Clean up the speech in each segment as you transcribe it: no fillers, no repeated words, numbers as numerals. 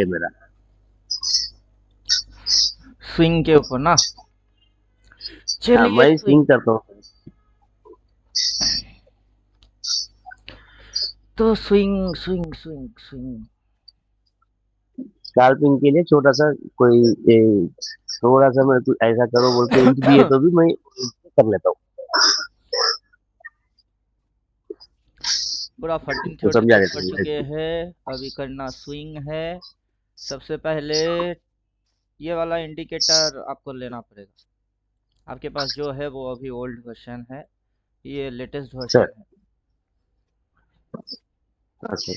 है मेरा। स्विंग के ऊपर ना, हाँ, चलिए मैं स्विंग। स्विंग करता हूँ। तो swing swing swing swing. Scalping के लिए छोटा सा कोई थोड़ा सा मैं कुछ ऐसा करो बोल के इंच भी है तो भी मैं कर लेता हूँ। पूरा 14 तो समझा थ्योरेटिकल देता पढ़ हूँ चुके ऐसे। हैं, अभी करना स्विंग है। सबसे पहले ये वाला इंडिकेटर आपको लेना पड़ेगा। आपके पास जो है वो अभी ओल्ड वर्जन है, ये लेटेस्ट सर। वर्जन है। अच्छा।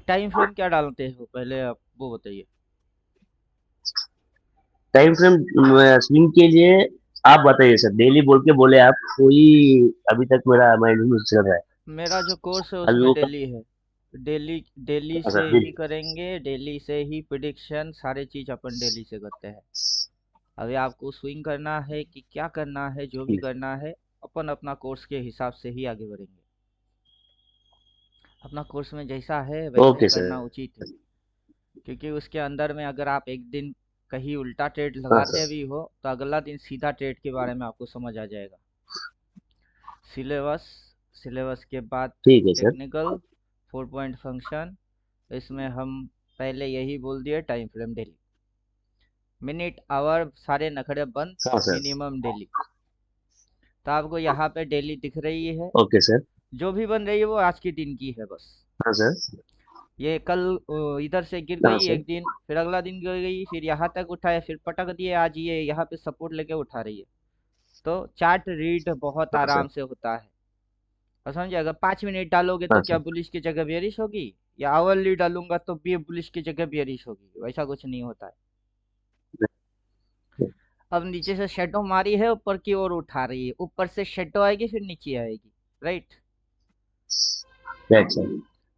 टाइम फ्रेम क्या डालते हो पहले आप वो बताइए। टाइम फ्रेम स्विंग के लिए आप बताइए सर, डेली बोल के बोले आप कोई। अभी तक मेरा माइंड में चल रहा है। मेरा जो कोर्स है अभी उसमें वो डेली है। डेली डेली अच्छा से ही डेली। करेंगे, डेली से ही प्रिडिक्शन सारे चीज अपन डेली से करते हैं। अभी आपको स्विंग करना है कि क्या करना है, जो भी करना है अपन अपना कोर्स के हिसाब से ही आगे बढ़ेंगे। अपना कोर्स में जैसा है वैसा ही ओके सर। करना उचित है। क्योंकि उसके अंदर में अगर आप एक दिन कहीं उल्टा ट्रेड हाँ लगाते सर। भी हो तो अगला दिन सीधा ट्रेड के बारे में आपको समझ आ जाएगा। सिलेबस, सिलेबस के बाद ठीक है सर। Technical, 4 point function. इसमें हम पहले यही बोल दिए, time frame daily, minute hour सारे नखरे बंद, हाँ सर। Minimum daily. तो आपको यहाँ पे डेली दिख रही है, ओके सर। जो भी बन रही है वो आज के दिन की है बस। हाँ सर। ये कल इधर से गिर हाँ गई सर। एक दिन, फिर अगला दिन गिर गई, फिर यहाँ तक उठाए, फिर पटक दिए, आज ये यहाँ पे सपोर्ट लेके उठा रही है। तो चार्ट रीड बहुत हाँ आराम सर। से होता है। और समझे, अगर 5 मिनट डालोगे तो हाँ क्या सर। बुलिश की जगह बेरिश होगी, या आवरली डालूंगा तो भी बुलिश की जगह बेरिश होगी? वैसा कुछ नहीं होता है। अब नीचे से शेडो मारी है, ऊपर की ओर उठा रही है, ऊपर से शेडो आएगी फिर नीचे आएगी, राइट। Right sir.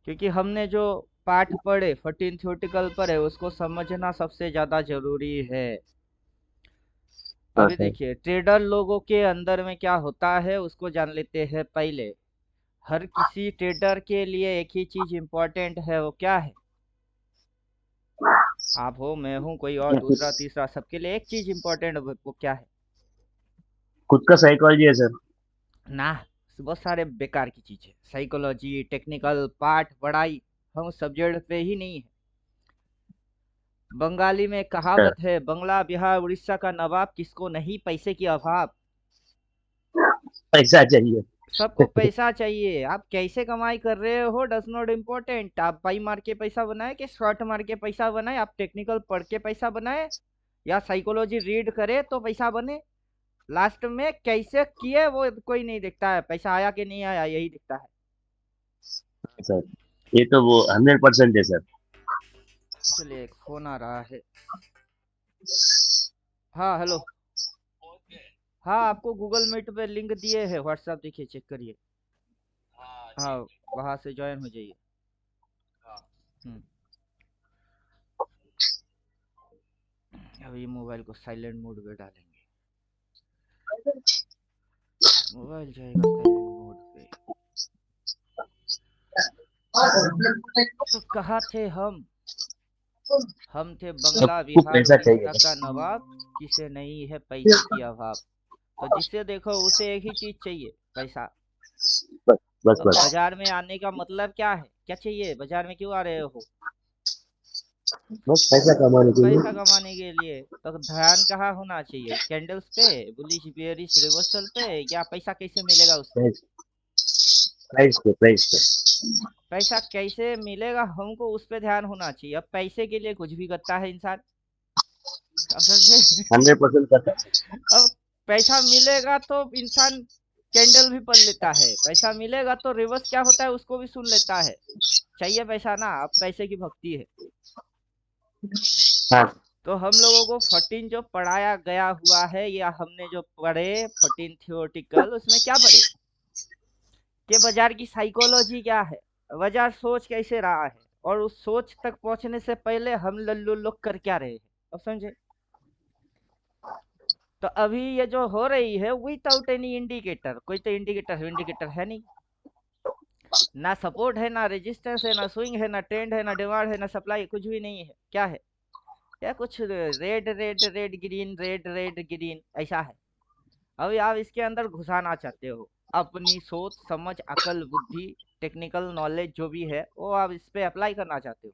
क्योंकि हमने जो पाठ पढ़े 14 थ्योरेटिकल पढ़े उसको समझना सबसे ज्यादा जरूरी है। हाँ अभी सर। देखिए ट्रेडर लोगों के अंदर में क्या होता है उसको जान लेते हैं पहले। हर किसी ट्रेडर के लिए एक ही चीज इंपॉर्टेंट है, वो क्या है? आप हो, मैं हूँ, कोई और दूसरा तीसरा, सबके लिए एक चीज इंपॉर्टेंट है, वो क्या है? खुद का साइकोलॉजी है सर। ना, बहुत सारे बेकार की चीज है, साइकोलॉजी, टेक्निकल पार्ट, पढ़ाई, हम उस सब्जेक्ट पे ही नहीं है। बंगाली में सर कहावत है, बंगला बिहार उड़ीसा का नवाब, किसको नहीं पैसे की अभाव। पैसा चाहिए। सबको पैसा चाहिए, आप कैसे कमाई कर रहे हो डज नॉट इम्पोर्टेंट। आप बाई मार के पैसा बनाए कि शॉर्ट मार के पैसा बनाए, आप टेक्निकल पढ़ के पैसा बनाए या साइकोलॉजी रीड करे तो पैसा बने, लास्ट में कैसे किए वो कोई नहीं देखता है, पैसा आया कि नहीं आया यही दिखता है। सर ये तो वो 100% है सर। चलिए एक फोन आ रहा है। हाँ हेलो। हाँ आपको गूगल मीट पे लिंक दिए है, व्हाट्सएप देखिए, चेक करिए। हाँ, वहां से ज्वाइन हो जाइए। हम्म। अभी मोबाइल को साइलेंट मोड पे डालेंगे, मोबाइल जाएगा साइलेंट मोड पे। तो कहाँ थे हम? हम थे बंगला सबको बिहार पैसा चाहिए उड़ीसा का बस। नवाब, किसे नहीं है पैसे की अभाव। तो जिससे देखो उसे एक ही चीज चाहिए, पैसा। बस बस तो बस। बाजार में आने का मतलब क्या है, क्या चाहिए, बाजार में क्यों आ रहे हो? बस पैसा कमाने के पैसा लिए। कमाने के लिए। तो ध्यान कहाँ होना चाहिए, कैंडल्स पे, बुलिश बेयरिश रिवर्सल पे, या पैसा कैसे मिलेगा उससे? प्राइस। प्राइस पे प्राइस पे। पैसा कैसे मिलेगा हमको उस पे ध्यान होना चाहिए। अब पैसे के लिए कुछ भी करता है इंसान, आप समझे? 100% करता है सर। अब पैसा मिलेगा तो इंसान कैंडल भी पढ़ लेता है, पैसा मिलेगा तो रिवर्स क्या होता है उसको भी सुन लेता है। चाहिए पैसा ना, अब पैसे की भक्ति है। हाँ। तो हम लोगों को 14 जो पढ़ाया गया हुआ है, या हमने जो पढ़े 14 थियोरटिकल, उसमें क्या पढ़े कि बाजार की साइकोलॉजी क्या है, बाजार सोच कैसे रहा है, और उस सोच तक पहुंचने से पहले हम लल्लू लोग कर क्या रहे हैं, अब समझे? तो अभी ये जो हो रही है विदाउट एनी इंडिकेटर, कोई तो इंडिकेटर है, इंडिकेटर है नहीं। ना सपोर्ट है, ना रेजिस्टेंस है, ना स्विंग है, ना ट्रेंड है, ना डिमांड है, ना सप्लाई, कुछ भी नहीं है। क्या है? या कुछ red red red green, red red green ऐसा है। अभी आप इसके अंदर घुसाना चाहते हो अपनी सोच समझ अकल बुद्धि टेक्निकल नॉलेज जो भी है वो आप इस पे अप्लाई करना चाहते हो।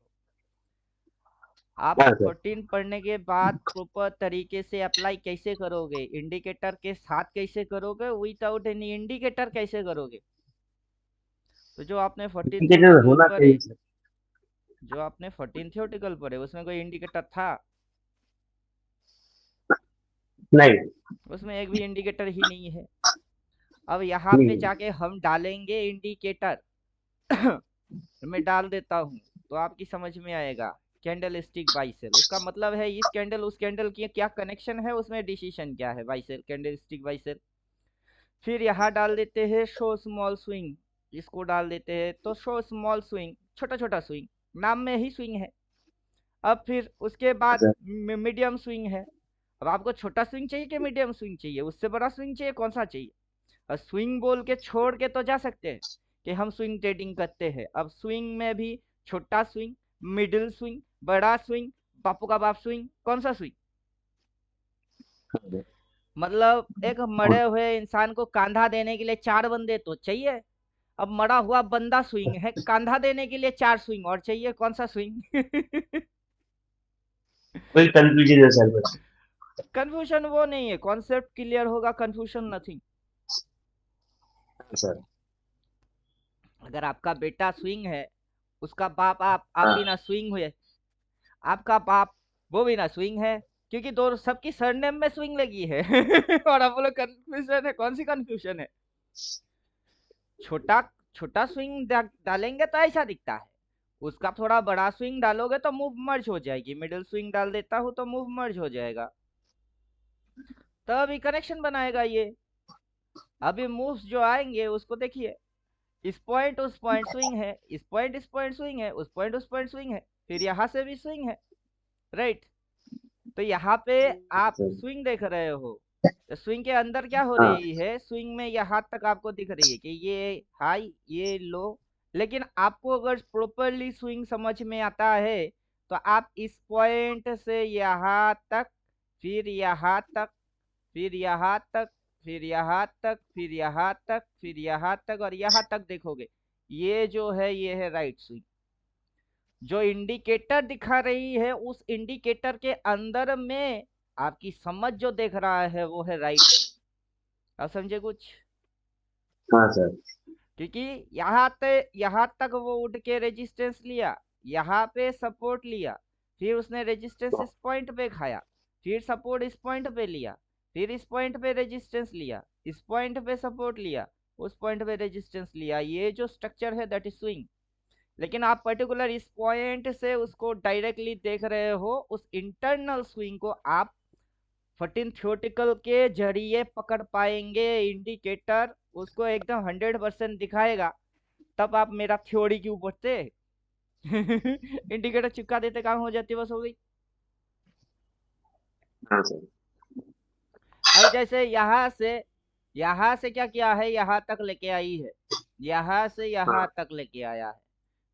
आप हाँ सर। 14 पढ़ने के बाद प्रॉपर तरीके से अप्लाई कैसे करोगे, इंडिकेटर के साथ कैसे करोगे, विदाउट एनी इंडिकेटर कैसे करोगे? तो जो आपने 14 इंडिकेटर थ्योरेटिकल होना पढ़े, चाहिए सर। जो आपने 14 थ्योरेटिकल पढ़े उसमें कोई इंडिकेटर था? नहीं। उसमें एक भी इंडिकेटर ही नहीं है। अब यहाँ पे नहीं। जाके हम डालेंगे इंडिकेटर। मैं डाल देता हूँ तो आपकी समझ में आएगा। कैंडल स्टिक बाई सेल, उसका मतलब है इस कैंडल उस कैंडल की क्या कनेक्शन है, उसमें डिसीजन क्या है, buy sell candlestick buy sell. फिर यहाँ डाल देते हैं शो स्मॉल स्विंग, इसको डाल देते हैं तो शो स्मॉल स्विंग, छोटा छोटा स्विंग, नाम में ही स्विंग है। अब फिर उसके हाँ बाद सर। मीडियम स्विंग है। अब आपको छोटा स्विंग चाहिए कि मीडियम स्विंग चाहिए, उससे बड़ा स्विंग चाहिए, कौन सा चाहिए? और स्विंग बोल के छोड़ के तो जा सकते हैं कि हम स्विंग ट्रेडिंग करते हैं। अब स्विंग में भी छोटा स्विंग, मिडिल स्विंग, बड़ा स्विंग, बापू का बाप स्विंग, कौन सा स्विंग? मतलब एक मरे हुए इंसान को कंधा देने के लिए 4 बंदे तो चाहिए। अब मरा हुआ बंदा स्विंग है, कंधा देने के लिए 4 स्विंग और चाहिए, कौन सा स्विंग? कोई कंफ्यूजन है सर बस। कंफ्यूजन वो नहीं है, कॉन्सेप्ट क्लियर होगा, कंफ्यूजन नथिंग। हाँ सर। अगर आपका बेटा स्विंग है, उसका बाप आप भी हाँ ना स्विंग हुए, आपका बाप वो भी ना स्विंग है, क्योंकि दो सबकी सरनेम में स्विंग लगी है। और आप लोग कंफ्यूजन है, कौन सी कंफ्यूजन है? छोटा छोटा स्विंग डालेंगे तो ऐसा दिखता है, उसका थोड़ा बड़ा स्विंग डालोगे तो मूव मर्ज हो जाएगी, मिडिल स्विंग डाल देता हूँ तो मूव मर्ज हो जाएगा, तभी कनेक्शन बनाएगा ये। अभी मूव्स जो आएंगे उसको देखिए, इस पॉइंट उस पॉइंट स्विंग है, इस पॉइंट स्विंग है, उस पॉइंट स्विंग है, फिर यहाँ से भी स्विंग है, राइट? तो यहाँ पे आप सर। स्विंग देख रहे हो, तो स्विंग के अंदर क्या हो हाँ रही है, स्विंग में यहाँ तक आपको दिख रही है कि ये हाई ये लो। लेकिन आपको अगर प्रॉपरली स्विंग समझ में आता है तो आप इस पॉइंट से यहाँ तक, फिर यहाँ तक, फिर यहाँ तक, फिर यहाँ तक, फिर यहाँ तक, फिर यहाँ तक और यहाँ तक देखोगे, ये जो है ये है राइट स्विंग। जो इंडिकेटर दिखा रही है उस इंडिकेटर के अंदर में आपकी समझ जो देख रहा है वो है राइट। आप समझे कुछ? हाँ सर। क्योंकि यहाँ तक वो उठ के रेजिस्टेंस लिया, यहाँ पे सपोर्ट लिया, फिर उसने रेजिस्टेंस इस पॉइंट पे खाया, फिर सपोर्ट इस पॉइंट पे लिया, फिर इस पॉइंट पे रेजिस्टेंस लिया, इस पॉइंट पे सपोर्ट लिया, उस पॉइंट पे रेजिस्टेंस लिया, ये जो स्ट्रक्चर है दैट इज स्विंग। लेकिन आप पर्टिकुलर इस पॉइंट से उसको डायरेक्टली देख रहे हो, उस इंटरनल स्विंग को आप 14 थ्योरेटिकल के जरिए पकड़ पाएंगे। इंडिकेटर उसको एकदम 100% दिखाएगा, तब आप मेरा थ्योरी क्यों पढ़ते? इंडिकेटर चिपका देते काम हो जाती, बस हो गई। हाँ सर। अब जैसे यहाँ से क्या किया है, यहाँ तक लेके आई है, यहाँ से यहाँ हाँ तक लेके आया है,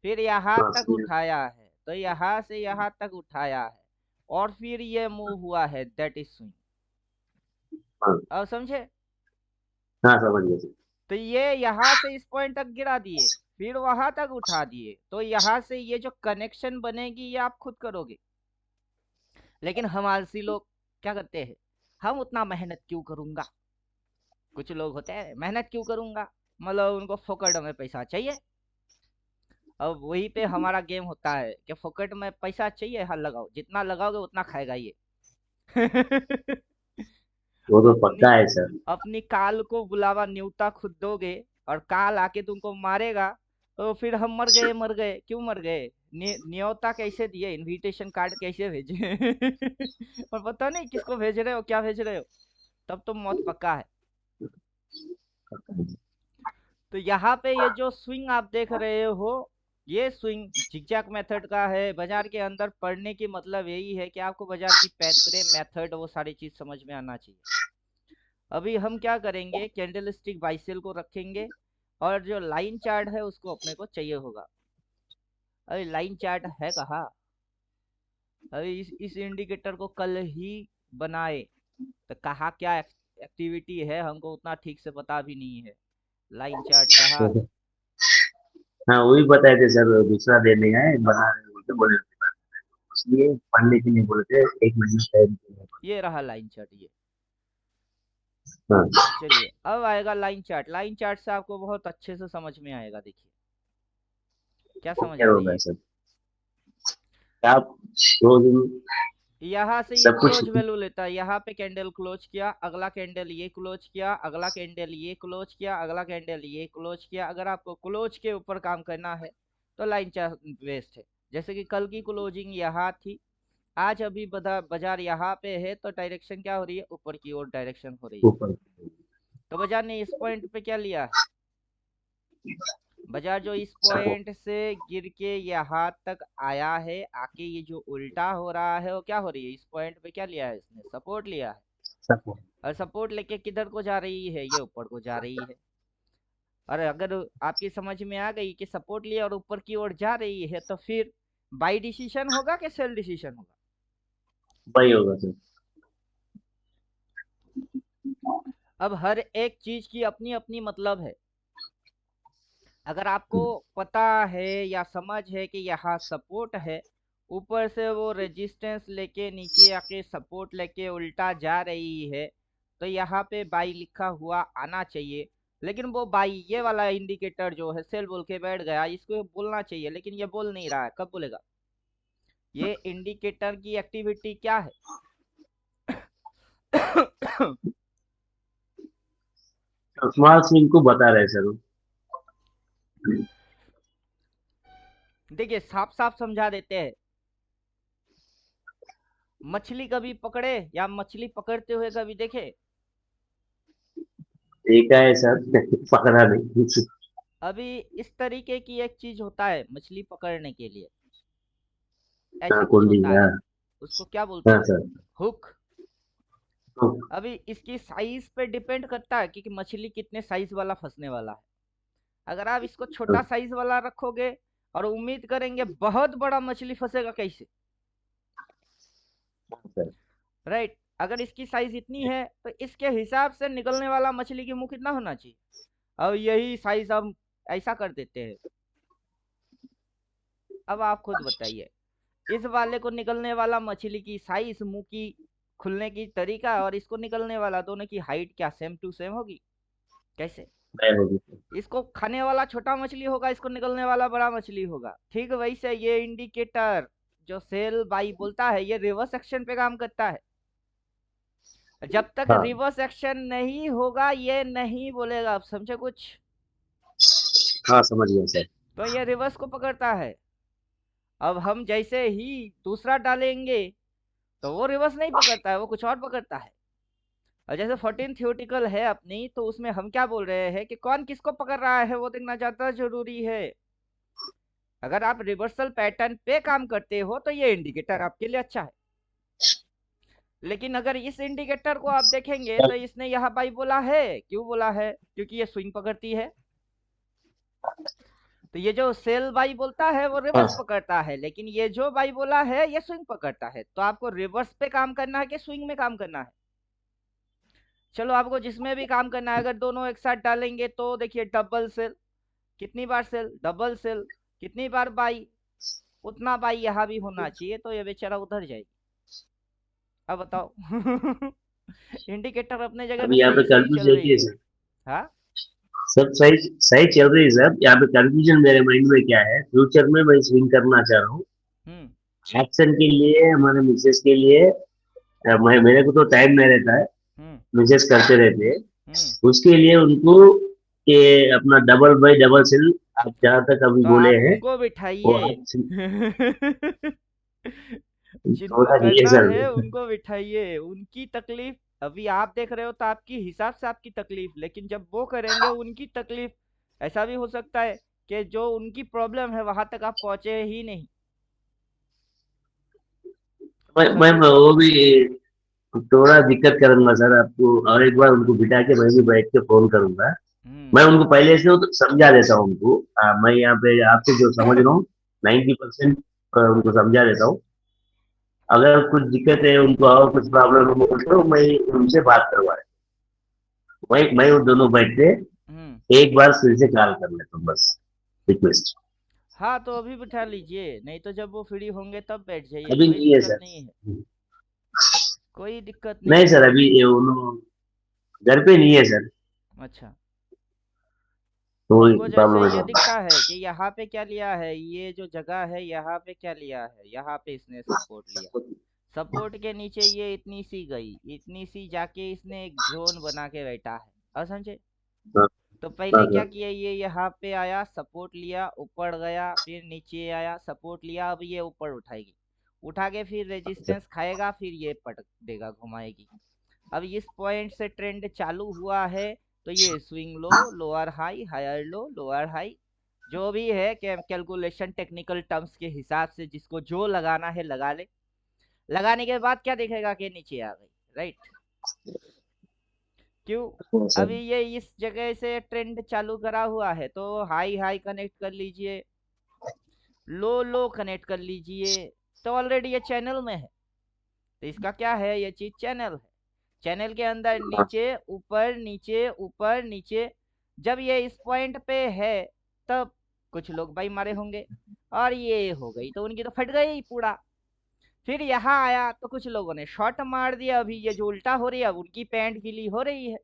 फिर यहाँ हाँ तक सर। उठाया है, तो यहाँ से यहाँ तक उठाया है, और फिर ये मूव हुआ है, दैट इज स्विंग। हाँ अब समझे? हाँ समझ गया सर। तो ये यहाँ से इस पॉइंट तक गिरा दिए, फिर वहां तक उठा दिए, तो यहाँ से ये जो कनेक्शन बनेगी ये आप खुद करोगे। लेकिन हम आलसी लोग क्या करते हैं, हम उतना मेहनत क्यों करूंगा। कुछ लोग होते हैं मेहनत क्यों करूंगा, मतलब उनको फोकट में पैसा चाहिए। अब वही पे हमारा गेम होता है कि फोकट में पैसा चाहिए, हाँ लगाओ, जितना लगाओगे उतना खाएगा ये। वो तो अपनी पक्का है सर। अपनी काल को बुलावा न्योता खुद दोगे और काल आके तुमको मारेगा, तो फिर हम मर गए मर गए, क्यों मर गए? न्योता कैसे दिए, इनविटेशन कार्ड कैसे भेजे? और पता नहीं किसको भेज रहे हो, क्या भेज रहे हो, तब तो मौत पक्का है। तो यहाँ पे ये जो स्विंग आप देख रहे हो, ये स्विंग जिगजैग मेथड का है। बाजार के अंदर पढ़ने की मतलब यही है कि आपको बाजार की पैतरे मेथड वो सारी चीज समझ में आना चाहिए। अभी हम क्या करेंगे, कैंडल स्टिक बाइसेल को रखेंगे, और जो लाइन चार्ट है उसको अपने को चाहिए होगा। अरे लाइन चार्ट है कहाँ? अरे इस इंडिकेटर को कल ही बनाए, तो कहाँ क्या एक्टिविटी है हमको उतना ठीक से पता भी नहीं है। लाइन चार्ट कहाँ है? हाँ वही बताए थे सर, दूसरा देने आए बना रहे बोलते बोले, इसलिए पढ़ने के लिए बोले थे, 1 महीने टाइम के लिए। ये रहा लाइन चार्ट ये। हाँ चलिए अब आएगा लाइन चार्ट। लाइन चार्ट से आपको बहुत अच्छे से समझ में आएगा। देखिए क्या वो समझ क्या आ रही होगा है? सर? आप 2 दिन यहाँ से ये सब कुछ। क्लोज वैल्यू लेता है। यहाँ पे कैंडल क्लोज किया, अगला कैंडल ये क्लोज किया, अगला कैंडल ये क्लोज किया, अगला कैंडल ये क्लोज किया। अगर आपको क्लोज के ऊपर काम करना है तो लाइन चार्ट बेस्ट है। जैसे कि कल की क्लोजिंग यहाँ थी, आज अभी बाजार यहाँ पे है, तो डायरेक्शन क्या हो रही है? ऊपर की ओर डायरेक्शन हो रही है। ऊपर। तो बाजार ने इस पॉइंट पे क्या लिया है? बाजार जो इस सपोर्ट। पॉइंट से गिर के यहाँ तक आया है, आके ये जो उल्टा हो रहा है वो क्या हो रही है? इस पॉइंट पे क्या लिया है इसने? सपोर्ट लिया है। सपोर्ट। और सपोर्ट लेके किधर को जा रही है? ये ऊपर को जा रही है। और अगर आपकी समझ में आ गई कि सपोर्ट लिया और ऊपर की ओर जा रही है, तो फिर बाई डिसीजन होगा कि सेल डिसीजन होगा? वही होगा सर। अब हर एक चीज की अपनी अपनी मतलब है। अगर आपको पता है या समझ है कि यहाँ सपोर्ट है, ऊपर से वो रेजिस्टेंस लेके नीचे आके सपोर्ट लेके उल्टा जा रही है, तो यहाँ पे बाई लिखा हुआ आना चाहिए। लेकिन वो बाई ये वाला इंडिकेटर जो है सेल बोल के बैठ गया, इसको बोलना चाहिए लेकिन ये बोल नहीं रहा है। कब बोलेगा? ये इंडिकेटर की एक्टिविटी क्या है? स्मॉल स्विंग को बता रहे सर वो। देखिए साफ साफ समझा देते हैं। मछली कभी पकड़े या मछली पकड़ते हुए कभी देखे? देखा है सर पकड़ा नहीं। अभी इस तरीके की एक चीज होता है मछली पकड़ने के लिए, हाँ ऐसा कुछ कुंडी होता है। हाँ। उसको क्या बोलते हाँ हैं? सर। हुक। तो अभी इसकी साइज पे डिपेंड करता है कि मछली कितने साइज वाला फंसने वाला है। अगर आप इसको छोटा साइज वाला रखोगे और उम्मीद करेंगे बहुत बड़ा मछली फंसेगा, कैसे? सर। राइट। अगर इसकी साइज इतनी है तो इसके हिसाब से निकलने वाला मछली की मुंह कितना होना चाहिए? अब यही साइज हम ऐसा कर देते हैं। अब आप खुद बताइए, इस वाले को निकलने वाला मछली की साइज, मुंह की खुलने की तरीका और इसको निकलने वाला, दोनों की हाइट क्या सेम टू सेम होगी? कैसे? मैं होगी। इसको खाने वाला छोटा मछली होगा, इसको निकलने वाला बड़ा मछली होगा। ठीक वैसे ये इंडिकेटर जो सेल बाई बोलता है, ये रिवर्स एक्शन पे काम करता है। जब तक हाँ रिवर्स एक्शन नहीं होगा ये नहीं बोलेगा। आप समझे कुछ? हाँ समझ गया सर। तो ये रिवर्स को पकड़ता है। अब हम जैसे ही दूसरा डालेंगे तो वो रिवर्स नहीं पकड़ता है, वो कुछ और पकड़ता है। और जैसे 14 थियोटिकल है अपनी, तो उसमें हम क्या बोल रहे हैं कि कौन किसको पकड़ रहा है वो देखना ज्यादा जरूरी है। अगर आप रिवर्सल पैटर्न पे काम करते हो तो ये इंडिकेटर आपके लिए अच्छा है। लेकिन अगर इस इंडिकेटर को आप देखेंगे तो इसने यहाँ बाई बोला है। क्यों बोला है? क्योंकि ये स्विंग पकड़ती है। तो ये जो सेल बाई बोलता है वो हाँ रिवर्स पकड़ता है, लेकिन ये जो बाई बोला है ये स्विंग पकड़ता है। तो आपको रिवर्स पे काम करना है कि स्विंग में काम करना है? चलो आपको जिसमें भी काम करना है, अगर दोनों एक साथ डालेंगे तो देखिए डबल सेल। कितनी बार सेल? Double cell. कितनी बार बाई? उतना बाई यहाँ भी होना चाहिए, तो ये बेचारा उधर जाएगी। अब बताओ। इंडिकेटर अपने जगह पे अभी यहाँ पे सही सही कंफ्यूज चल है रही कि है। हाँ। सब सही सही चल रही है सर। यहाँ पे कंफ्यूजन मेरे माइंड में क्या है, फ्यूचर में मैं स्विंग करना चाह रहा हूँ हम्म। एक्शन के लिए, हमारे मिसेस के लिए। मैं मेरे को तो टाइम नहीं रहता है, हम्म। मिसेस करते रहते हैं हम्म। उसके लिए उनको, कि अपना डबल बाई डबल सेल आप जहाँ तक अभी तो बोले आप हैं उनको वो बिठाइए। आप जिनको थोड़ा ये करना सर। है उनको बिठाइए। उनकी तकलीफ अभी आप देख रहे हो तो आपकी हिसाब से आपकी तकलीफ, लेकिन जब वो करेंगे उनकी तकलीफ। ऐसा भी हो सकता है कि जो उनकी प्रॉब्लम है वहां तक आप पहुंचे ही नहीं। मैं समझे? वो भी थोड़ा दिक्कत करूंगा सर आपको, और एक बार उनको बिठा के मैं भी बैठ के फोन करूंगा। हम्म। मैं उनको पहले से तो समझा देता हूँ उनको। मैं यहाँ पे आपसे जो समझ रहा हूँ 90% उनको समझा देता हूँ। अगर कुछ दिक्कत है उनको और कुछ प्रॉब्लम हो तो मैं उनसे बात करवा, मैं उन दोनों बैठ के हम्म। एक बार फिर से कॉल कर लेता हूँ बस, रिक्वेस्ट। हाँ, तो अभी बिठा लीजिए, नहीं तो जब वो फ्री होंगे तब बैठ जाइए, अभी कोई नहीं है दिक्कत सर। नहीं है। कोई दिक्कत नहीं नहीं सर, है। अभी ये उन्होंने घर पे नहीं है सर, अच्छा। तो उनको जैसे प्रॉब्लम है ये सर। दिखता है कि यहाँ पे क्या लिया है, ये जो जगह है यहाँ पे क्या लिया है, यहाँ पे इसने सपोर्ट लिया, सपोर्ट के नीचे ये इतनी सी गई, इतनी सी जाके इसने एक जोन बना के बैठा है। और समझे? हाँ। तो हाँ पहले क्या सर। किया, ये यहाँ पे आया सपोर्ट लिया, ऊपर गया, फिर नीचे आया सपोर्ट लिया, अब ये ऊपर उठाएगी, उठा के फिर अच्छा। रेजिस्टेंस खाएगा, फिर ये पटक देगा, घुमाएगी। अब इस पॉइंट से ट्रेंड चालू हुआ है, तो ये swing low, lower high, higher low, lower high, जो भी है कैलकुलेशन टेक्निकल टर्म्स के हिसाब से जिसको जो लगाना है लगा ले। लगाने के बाद क्या दिखेगा कि नीचे आ गई, राइट? क्यों? हाँ सर। अभी ये इस जगह से ट्रेंड चालू करा हुआ है, तो हाई हाई कनेक्ट कर लीजिए, लो लो कनेक्ट कर लीजिए, तो ऑलरेडी ये चैनल में है। तो इसका क्या है, ये चीज चैनल है। चैनल के अंदर हाँ। नीचे ऊपर नीचे ऊपर नीचे, जब ये इस पॉइंट पे है, तब कुछ लोग बाई मारे होंगे, और ये हो गई तो उनकी तो फट गई पूरा। फिर यहाँ आया तो कुछ लोगों ने शॉर्ट मार दिया, अभी ये जो उल्टा हो रही है, अब उनकी पैंट गीली हो रही है।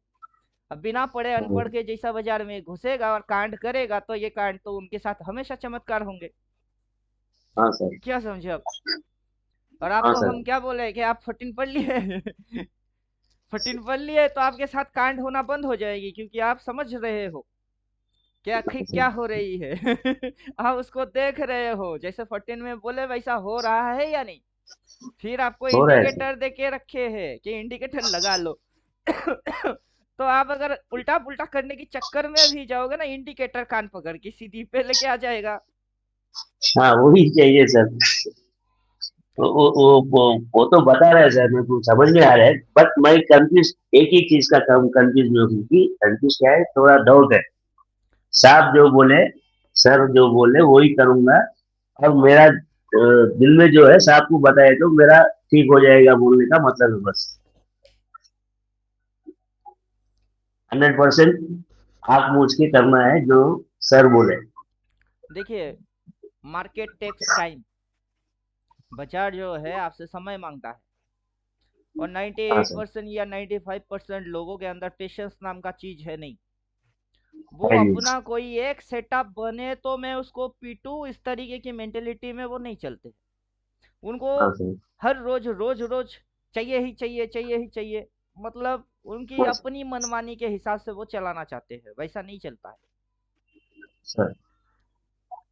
अब बिना पढ़े हाँ। अनपढ़ के जैसा बाजार में घुसेगा और कांड करेगा, तो ये कांड तो उनके साथ हमेशा चमत्कार होंगे। हाँ सर। क्या समझे अब? और हाँ आपको सर। हम क्या बोले कि आप 14 पढ़ लिए? 14 पढ़ लिए तो आपके साथ कांड होना बंद हो जाएगी, क्योंकि आप समझ रहे हो कि आखिर हाँ क्या सर। हो रही है। आप उसको देख रहे हो, जैसे 14 में बोले वैसा हो रहा है या नहीं। फिर आपको हो रहा है सर। इंडिकेटर दे के रखे हैं कि इंडिकेटर लगा लो। तो आप अगर उल्टा पुल्टा करने के चक्कर में भी जाओगे ना, इंडिकेटर कान पकड़ के सीधी पे लेके आ जाएगा। हाँ वही चाहिए सर। वो तो बता रहे हैं सर, मेरे को समझ में आ रहा है, बट मैं कंफ्यूज एक ही चीज का कम कंफ्यूज में हूँ कि कंफ्यूज क्या है, थोड़ा डाउट है। साहब जो बोले, सर जो बोले वही करूंगा। और मेरा दिल में जो है साहब को बताए तो मेरा ठीक हो जाएगा बोलने का मतलब है बस। 100% आंख मूछ के करना है जो सर बोले। देखिए, मार्केट टेक्स टाइम, बाजार जो है आपसे समय मांगता है, और हाँ सर। 98% या 95% लोगों के अंदर पेशेंस नाम का चीज है नहीं। वो है नहीं। अपना कोई एक सेटअप बने तो मैं उसको पीटू, इस तरीके की मेंटेलिटी में वो नहीं चलते। उनको हाँ सर। हर रोज रोज रोज चाहिए ही चाहिए, चाहिए ही चाहिए। मतलब उनकी अपनी मनमानी के हिसाब से वो चलाना चाहते हैं, वैसा नहीं चलता है। सर।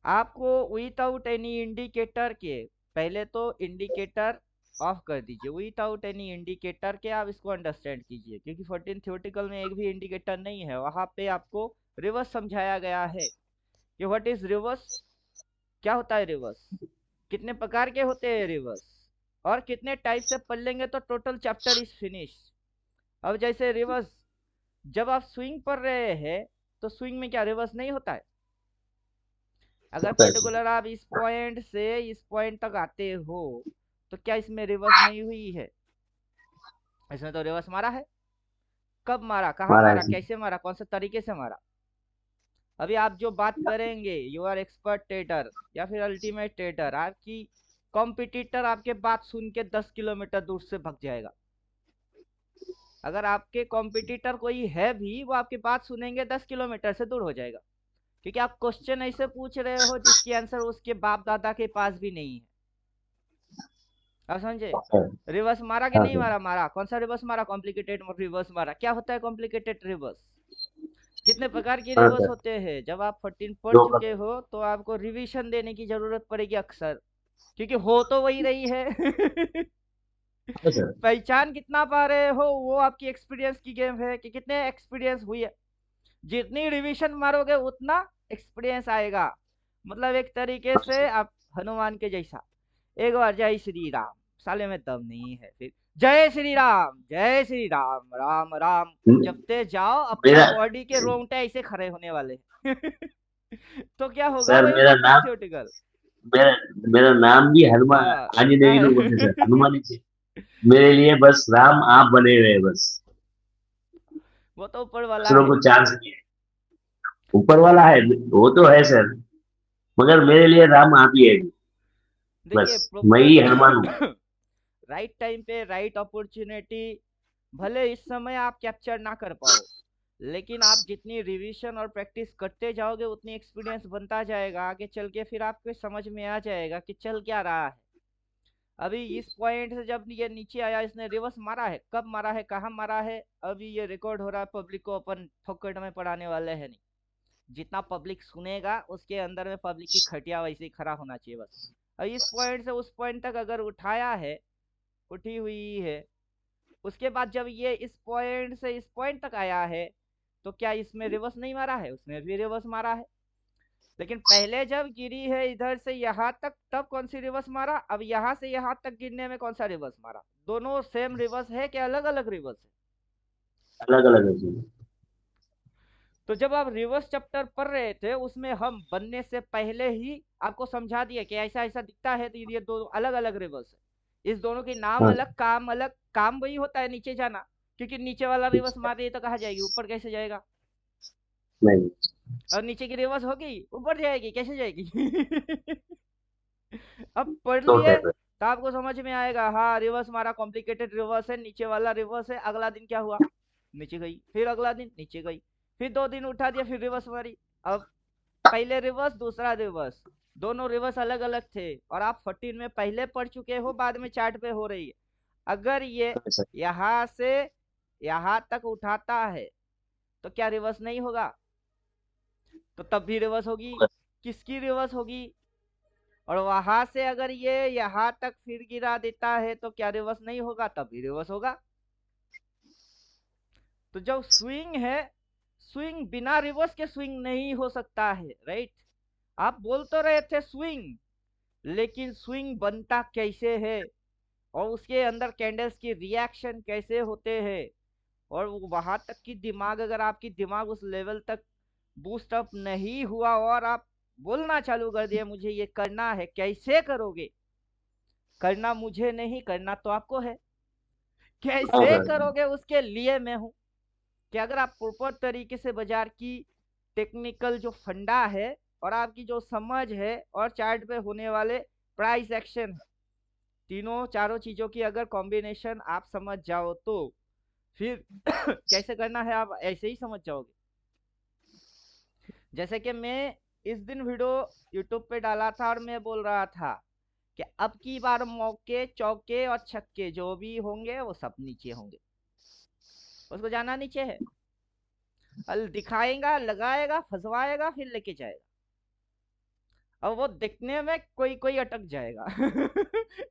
आपको विदाउट एनी इंडिकेटर के, पहले तो इंडिकेटर ऑफ कर दीजिए, विदाउट एनी इंडिकेटर के आप इसको अंडरस्टैंड कीजिए, क्योंकि 14 थ्योरेटिकल में एक भी इंडिकेटर नहीं है, वहां पे आपको रिवर्स समझाया गया है कि व्हाट इज रिवर्स, क्या होता है रिवर्स, कितने प्रकार के होते हैं रिवर्स, और कितने टाइप से पढ़ लेंगे तो टोटल चैप्टर इज फिनिश। अब जैसे रिवर्स, जब आप स्विंग पढ़ रहे हैं, तो स्विंग में क्या रिवर्स नहीं होता है? अगर होता है सर। पर्टिकुलर आप इस पॉइंट से इस पॉइंट तक आते हो, तो क्या इसमें रिवर्स नहीं हुई है? इसमें तो रिवर्स मारा है। कब मारा, कहाँ मारा है मारा, सर। कैसे मारा, कौन से तरीके से मारा? अभी आप जो बात करेंगे, यू आर एक्सपर्ट ट्रेडर या फिर अल्टीमेट ट्रेडर, आपकी कॉम्पिटिटर आपके बात सुन के 10 किलोमीटर दूर से भग जाएगा। अगर आपके कॉम्पिटिटर कोई है भी, वो आपकी बात सुनेंगे 10 किलोमीटर से दूर हो जाएगा, क्योंकि आप क्वेश्चन ऐसे पूछ रहे हो जिसकी आंसर उसके बाप दादा के पास भी नहीं है। आप समझे? सर। रिवर्स मारा कि हाँ नहीं सर। मारा? मारा। कौन सा रिवर्स मारा? कॉम्प्लिकेटेड रिवर्स मारा। क्या होता है कॉम्प्लिकेटेड रिवर्स? कितने प्रकार के हाँ रिवर्स सर। होते हैं? जब आप 14 पढ़ दो चुके हो तो आपको रिवीजन देने की जरूरत पड़ेगी अक्सर, क्योंकि हो तो वही रही है। हाँ सर। पहचान कितना पा रहे हो वो आपकी एक्सपीरियंस की गेम है, कि कितने एक्सपीरियंस हुई है। जितनी रिवीजन मारोगे उतना एक्सपीरियंस आएगा। मतलब एक तरीके हाँ से सर। आप हनुमान के जैसा। एक बार जय श्री राम, साले में दम नहीं है। फिर जय श्री राम, जय श्री राम, राम राम जपते जाओ, अपना मेरा बॉडी के रोंगटे ऐसे खड़े होने वाले हैं। तो क्या होगा सर, भाई मेरा उसका नाम थ्योरेटिकल। मेरा मेरा नाम भी हनुमान हाँ आंजनेय लोग होते सर, हाँ। हनुमान जी। मेरे लिए बस राम आप बने हुए हैं बस। वो तो ऊपर वाला दूसरों है। को चांस नहीं है। ऊपर वाला है, वो तो है सर, मगर मेरे लिए राम आप ही है। बस देखिए मैं प्रॉपर ही हनुमान हूँ। राइट टाइम पे राइट अपॉर्चुनिटी, भले इस समय आप कैप्चर ना कर पाओ, लेकिन आप जितनी रिवीजन और प्रैक्टिस करते जाओगे उतनी एक्सपीरियंस बनता जाएगा। आगे चल के फिर आपको समझ में आ जाएगा कि चल क्या रहा है। अभी इस पॉइंट से जब ये नीचे आया, इसने रिवर्स मारा है, कब मारा है, कहाँ मारा है, अभी ये रिकॉर्ड हो रहा है। पब्लिक को अपन फोकट में पढ़ाने वाले हैं नहीं। जितना पब्लिक सुनेगा उसके अंदर में पब्लिक की खटिया वैसे ही खड़ा होना चाहिए बस। और इस पॉइंट से उस पॉइंट तक अगर उठाया है, उठी हुई है, उसके बाद जब ये इस पॉइंट से इस पॉइंट तक आया है, तो क्या इसमें रिवर्स नहीं मारा है? उसमें भी रिवर्स मारा है। लेकिन पहले जब गिरी है इधर से यहाँ तक, तब कौन सी रिवर्स मारा? अब यहाँ से यहाँ तक गिरने में कौन सा रिवर्स मारा? दोनों सेम रिवर्स है कि अलग अलग रिवर्स है? अलग अलग है जी। तो जब आप रिवर्स चैप्टर पढ़ रहे थे, उसमें हम बनने से पहले ही आपको समझा दिया कि ऐसा ऐसा दिखता है, तो ये दो अलग अलग रिवर्स है। इस दोनों के नाम हाँ अलग, काम अलग। काम वही होता है नीचे जाना, क्योंकि नीचे वाला रिवर्स मार रही है तो कहाँ जाएगी? ऊपर कैसे जाएगा? नहीं, और नीचे की रिवर्स होगी, ऊपर जाएगी, कैसे जाएगी? अब पढ़ दो लिए टाइप है। तो आपको समझ में आएगा। हाँ, रिवर्स मारा, कॉम्प्लिकेटेड रिवर्स है, नीचे वाला रिवर्स है। अगला दिन क्या हुआ? नीचे गई, फिर अगला दिन नीचे गई, फिर 2 दिन उठा दिया, फिर रिवर्स मारी। अब पहले रिवर्स, दूसरा रिवर्स, दोनों रिवर्स अलग अलग थे। और आप 14 में पहले पढ़ चुके हो, बाद में चार्ट पे हो रही है। अगर ये ऐसा यहां से यहां तक उठाता है तो क्या रिवर्स नहीं होगा? तो तब भी रिवर्स होगी। होगा। किसकी रिवर्स होगी? और वहां से अगर ये यहाँ तक फिर गिरा देता है तो क्या रिवर्स नहीं होगा? तब भी रिवर्स होगा। तो जब स्विंग है, स्विंग बिना रिवर्स के स्विंग नहीं हो सकता है, राइट? आप बोल तो रहे थे स्विंग, लेकिन स्विंग बनता कैसे है, और उसके अंदर कैंडल्स की रिएक्शन कैसे होते हैं, और वहां तक की दिमाग, अगर आपकी दिमाग उस लेवल तक बूस्ट अप नहीं हुआ और आप बोलना चालू कर दिए मुझे ये करना है, कैसे करोगे? करना मुझे नहीं, करना तो आपको है। हाँ कैसे सर। करोगे उसके लिए मैं हूं। कि अगर आप प्रॉपर तरीके से बाजार की टेक्निकल जो फंडा है, और आपकी जो समझ है, और चार्ट पे होने वाले प्राइस एक्शन, तीनों चारों चीजों की अगर कॉम्बिनेशन आप समझ जाओ, तो फिर कैसे करना है आप ऐसे ही समझ जाओगे। जैसे कि मैं इस दिन वीडियो यूट्यूब पे डाला था और मैं बोल रहा था कि अब की बार मौके चौके और छक्के जो भी होंगे वो सब नीचे होंगे। उसको जाना नीचे है, हल दिखाएगा, लगाएगा, फंसवाएगा, फिर लेके जाएगा। अब वो दिखने में कोई कोई अटक जाएगा।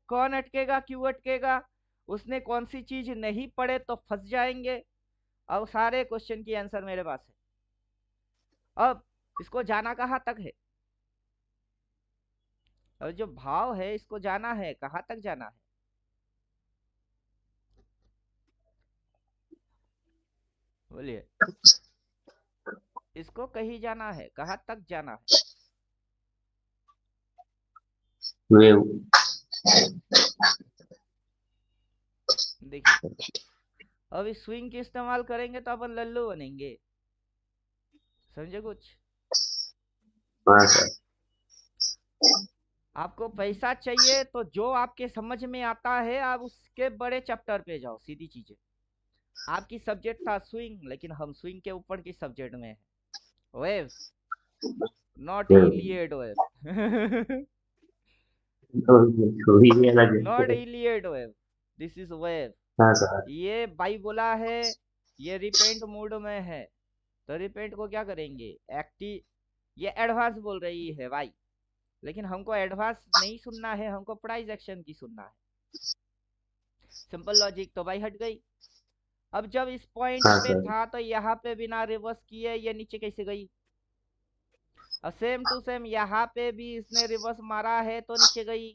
कौन अटकेगा, क्यों अटकेगा, उसने कौन सी चीज नहीं पढ़े तो फंस जाएंगे। अब सारे क्वेश्चन की आंसर मेरे पास है। अब इसको जाना कहाँ तक है? अब जो भाव है इसको जाना है, कहाँ तक जाना है? बोलिए। इसको कहीं जाना है, कहाँ तक जाना है? वे देखिए, अब इस स्विंग की इस्तेमाल करेंगे तो अपन लल्लू बनेंगे। समझे कुछ? हाँ सर। आपको पैसा चाहिए तो जो आपके समझ में आता है आप उसके बड़े चैप्टर पे जाओ, सीधी चीज है। आपकी सब्जेक्ट था स्विंग, लेकिन हम स्विंग के ऊपर की सब्जेक्ट में है। Waves, not way Iliad wave. थोड़ी ही अलग नॉट है। Iliad wave, this is wave. हाँ सर। ये बाई बोला है, ये रिपेंट मोड में है। तो रिपेंट को क्या करेंगे? एक्टिव, ये एडवांस बोल रही है भाई, लेकिन हमको एडवांस नहीं सुनना है, हमको प्राइस एक्शन की सुनना है। सिंपल लॉजिक तो भाई हट गई। अब जब इस पॉइंट हाँ पे सर। था तो यहाँ पे बिना रिवर्स किए ये नीचे कैसे गई? अब सेम टू सेम यहाँ पे भी इसने रिवर्स मारा है तो नीचे गई,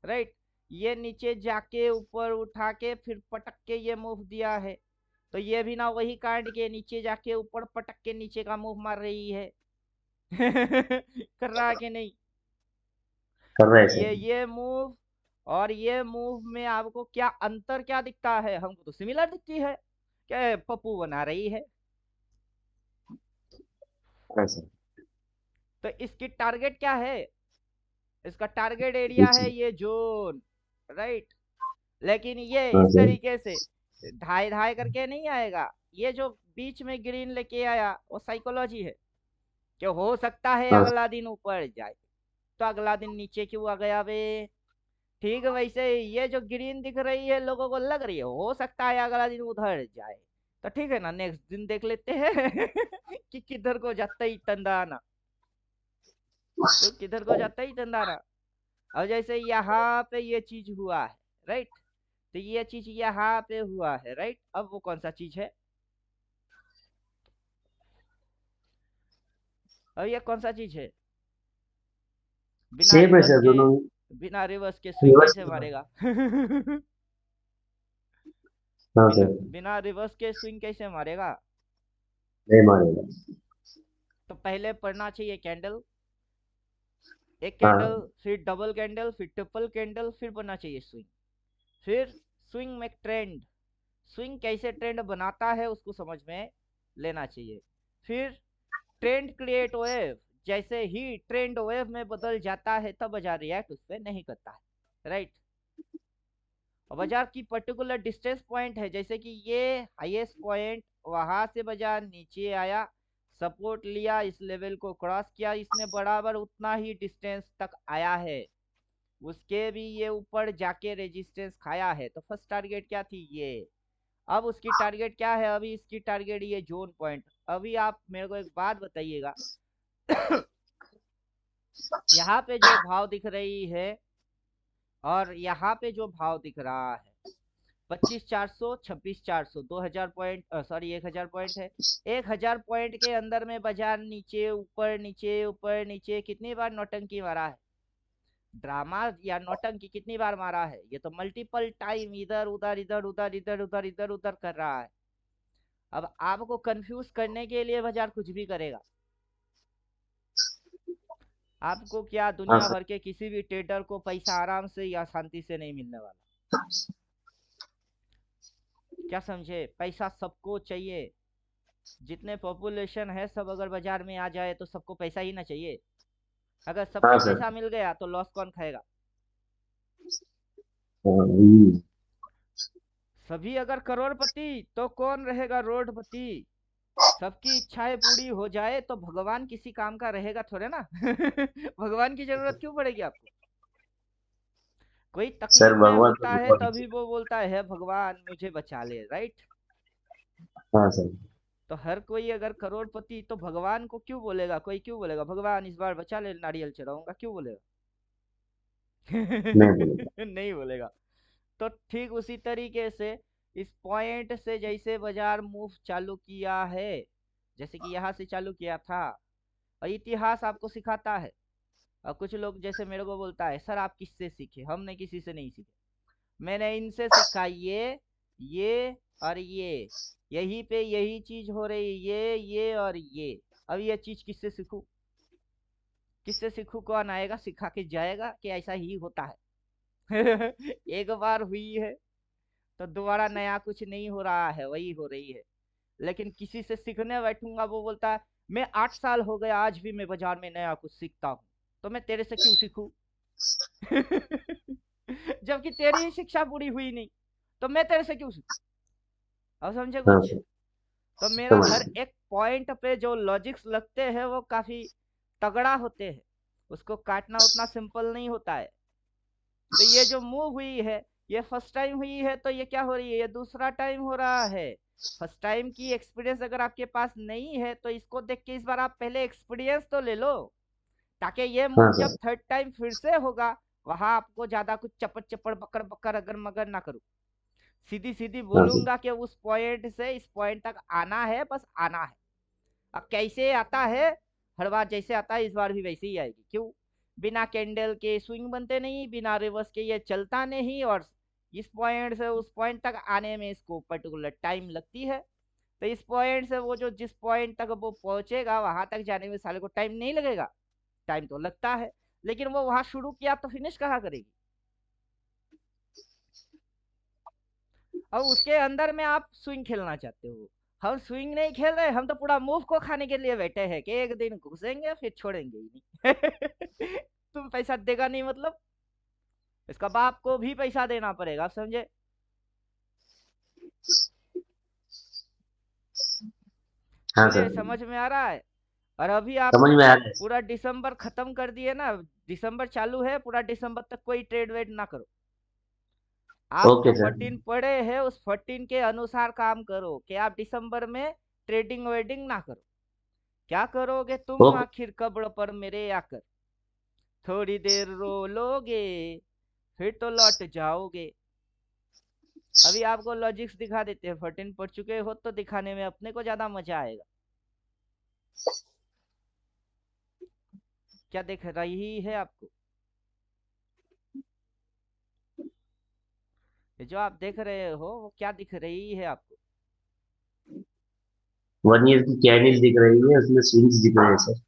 राइट? ये नीचे जाके ऊपर उठा के फिर पटक के ये मूव दिया है, तो ये भी ना वही काट के नीचे जाके ऊपर पटक के नीचे का मूव मार रही है। कर रहा है कि नहीं? कर रहे हैं सर। ये मूव और ये मूव में आपको क्या अंतर क्या दिखता है? हमको तो सिमिलर दिखती है, क्या पप्पू बना रही है। हाँ सर। तो इसकी टारगेट क्या है? इसका टारगेट एरिया पीछे। है ये जोन, राइट। लेकिन ये हाँ इस सर। तरीके से ढाई ढाई करके नहीं आएगा। ये जो बीच में ग्रीन लेके आया वो साइकोलॉजी है कि हो सकता है हाँ अगला दिन ऊपर जाए, तो अगला दिन नीचे क्यों आ गया बे? ठीक है, वैसे ही ये जो ग्रीन दिख रही है लोगों को लग रही है हो सकता है अगला दिन उधर जाए, तो ठीक है ना, नेक्स्ट दिन देख लेते हैं कि किधर को जाता ही तंदाना, तो किधर को जाता ही तंदाना। और जैसे यहाँ पे ये चीज हुआ है, राइट, तो ये चीज यहाँ पे हुआ है, राइट। अब वो कौन सा चीज है? अब ये कौन सा चीज है? बिना सेम है रिवर्स सर के, दोनों। बिना रिवर्स के स्विंग रिवर्स। कैसे मारेगा? हाँ बिना सर। बिना रिवर्स के स्विंग कैसे मारेगा? नहीं मारेगा। तो पहले पढ़ना चाहिए कैंडल, एक कैंडल, हाँ फिर डबल कैंडल, फिर ट्रिपल कैंडल, फिर बनना चाहिए स्विंग। फिर स्विंग में ट्रेंड, स्विंग कैसे ट्रेंड बनाता है उसको समझ में लेना चाहिए। फिर ट्रेंड क्रिएट वेव, जैसे ही ट्रेंड वेव में बदल जाता है तब बाजार रिएक्ट उस पर नहीं करता है, राइट। और बाजार की पर्टिकुलर डिस्टेंस पॉइंट है, जैसे कि ये हाईएस्ट पॉइंट, वहां से बाजार नीचे आया, सपोर्ट लिया, इस लेवल को क्रॉस किया, इसने बराबर उतना ही डिस्टेंस तक आया है, उसके भी ये ऊपर जाके रेजिस्टेंस खाया है। तो फर्स्ट टारगेट क्या थी ये, अब उसकी टारगेट क्या है? अभी इसकी टारगेट ये जोन पॉइंट। अभी आप मेरे को एक बात बताइएगा, यहाँ पे जो भाव दिख रही है और यहाँ पे जो भाव दिख रहा है, 25,400, 26,400, 2,000 पॉइंट, सॉरी 1,000 पॉइंट है। 1,000 पॉइंट के अंदर में बाजार नीचे ऊपर नीचे ऊपर नीचे कितनी बार नौटंकी मारा है? ड्रामा या नौटंकी कितनी बार मारा है? ये तो मल्टीपल टाइम इधर उधर इधर उधर इधर उधर इधर उधर कर रहा है। अब आपको कंफ्यूज करने के लिए बाजार कुछ भी करेगा। आपको क्या, हाँ दुनिया सर। भर के किसी भी ट्रेडर को पैसा आराम से या शांति से नहीं मिलने वाला। क्या समझे? पैसा सबको चाहिए, जितने पॉपुलेशन है सब अगर बाजार में आ जाए तो सबको पैसा ही ना चाहिए। अगर हाँ सबको सर। पैसा मिल गया तो लॉस कौन खाएगा? हाँ, सभी अगर करोड़पति तो कौन रहेगा रोडपति? सबकी इच्छाएं पूरी हो जाए तो भगवान किसी काम का रहेगा थोड़े ना। भगवान की जरूरत क्यों पड़ेगी आपको? कोई सर तकलीफ में भगवान तो होता है बहुत तभी अच्छे। वो बोलता है भगवान मुझे बचा ले, राइट। हाँ सर। तो हर कोई अगर करोड़पति तो भगवान को क्यों बोलेगा? कोई क्यों बोलेगा भगवान इस बार बचा ले, नारियल चढ़ाऊंगा, क्यों बोलेगा? नहीं बोलेगा। नहीं बोलेगा। तो ठीक उसी तरीके से इस पॉइंट से जैसे बाजार मूव चालू किया है, जैसे कि यहाँ से चालू किया था, और इतिहास आपको सिखाता है। और कुछ लोग जैसे मेरे को बोलता है सर आप किससे सीखे? हमने किसी से नहीं सीखे, मैंने इनसे सीखा। ये और ये, यही पे यही चीज हो रही, ये और ये। अब ये चीज किससे सीखूं? किससे सीखूं? कौन आएगा सिखा के जाएगा कि ऐसा ही होता है? एक बार हुई है तो दोबारा नया कुछ नहीं हो रहा है, वही हो रही है। लेकिन किसी से सीखने बैठूंगा वो बोलता है मैं 8 साल हो गया आज भी मैं बाजार में नया कुछ सीखता हूँ, तो मैं तेरे से क्यों सीखूं? जबकि तेरी ही शिक्षा पूरी हुई नहीं, तो मैं तेरे से क्यों सीखूं? अब समझे हाँ कुछ? सर। तो मेरा समझ हर गए। एक पॉइंट पे जो लॉजिक्स लगते हैं वो काफी तगड़ा होते हैं, उसको काटना उतना सिंपल नहीं होता है। तो ये जो मूव हुई है ये फर्स्ट टाइम हुई है, तो ये क्या हो रही है? ये दूसरा टाइम हो रहा है। फर्स्ट टाइम की एक्सपीरियंस अगर आपके पास नहीं है तो इसको देख के इस बार आप पहले एक्सपीरियंस तो ले लो, ताकि ये हाँ मूव जब सर। थर्ड टाइम फिर से होगा वहां आपको ज्यादा कुछ चपड़ चपड़ बकर बकर अगर मगर ना करूं, सीधी सीधी हाँ सर। बोलूंगा कि उस पॉइंट से इस पॉइंट तक आना है, बस आना है। अब कैसे आता है? हर बार जैसे आता है इस बार भी वैसे ही आएगी, क्यों? बिना कैंडल के स्विंग बनते नहीं, बिना रिवर्स के ये चलता नहीं, और इस पॉइंट से उस पॉइंट तक आने में इसको पर्टिकुलर टाइम लगती है। तो इस पॉइंट से वो जो जिस पॉइंट तक वो पहुंचेगा वहां तक जाने में साले को टाइम नहीं लगेगा, टाइम तो लगता है, लेकिन वो वहां शुरू किया तो फिनिश कहाँ करेगी। और उसके अंदर में आप स्विंग खेलना चाहते हो, हम स्विंग नहीं खेल रहे, हम तो पूरा मूव को खाने के लिए बैठे हैं कि एक दिन घुसेंगे फिर छोड़ेंगे ही नहीं। तुम पैसा देगा नहीं मतलब, इसका बाप को भी पैसा देना पड़ेगा, आप समझे। हाँ चलिए सर, समझ में आ रहा है। और अभी आप समझ में आ रहा है। पूरा दिसंबर खत्म कर दिए ना, दिसंबर चालू है, पूरा दिसंबर तक कोई ट्रेड वेड ना करो। आप जो ओके सर। 14 पढ़े हैं उस 14 के अनुसार काम करो कि आप दिसंबर में ट्रेडिंग वेडिंग ना करो। क्या करोगे तुम ओके। आखिर कब्र पर मेरे आकर, थोड़ी देर रो लोगे फिर तो लौट जाओगे। अभी आपको लॉजिक्स दिखा देते हैं, 14 पढ़ चुके हो तो दिखाने में अपने को ज्यादा मजा आएगा। क्या दिख रही है आपको, ये जो आप देख रहे हो वो क्या दिख रही है आपको। 1 ईयर की कैंडल दिख रही है, उसमें स्विंग्स दिख रहे हैं सर,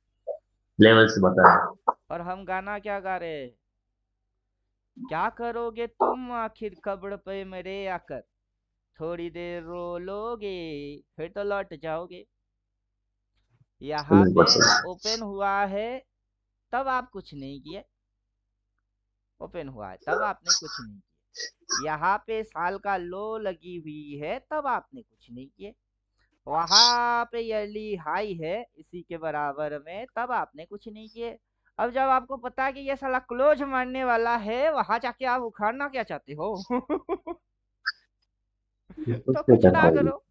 लेवल्स बता रहे हैं। और हम गाना क्या गा रहे हैं, क्या करोगे तुम आखिर कब्र पे मेरे आकर, थोड़ी देर रो लोगे फिर तो लौट जाओगे। यहाँ पे 100%। ओपन हुआ है तब आप कुछ नहीं किए, ओपन हुआ है तब आपने कुछ नहीं किए। यहाँ पे साल का लो लगी हुई है तब आपने कुछ नहीं किए। वहां पे यर्ली हाई है इसी के बराबर में तब आपने कुछ नहीं किए। अब जब आपको पता है कि ये साला क्लोज मारने वाला है, वहां जाके आप उखाड़ना क्या चाहते हो। तो कुछ नहीं कुछ कर ना पाएगी। करो।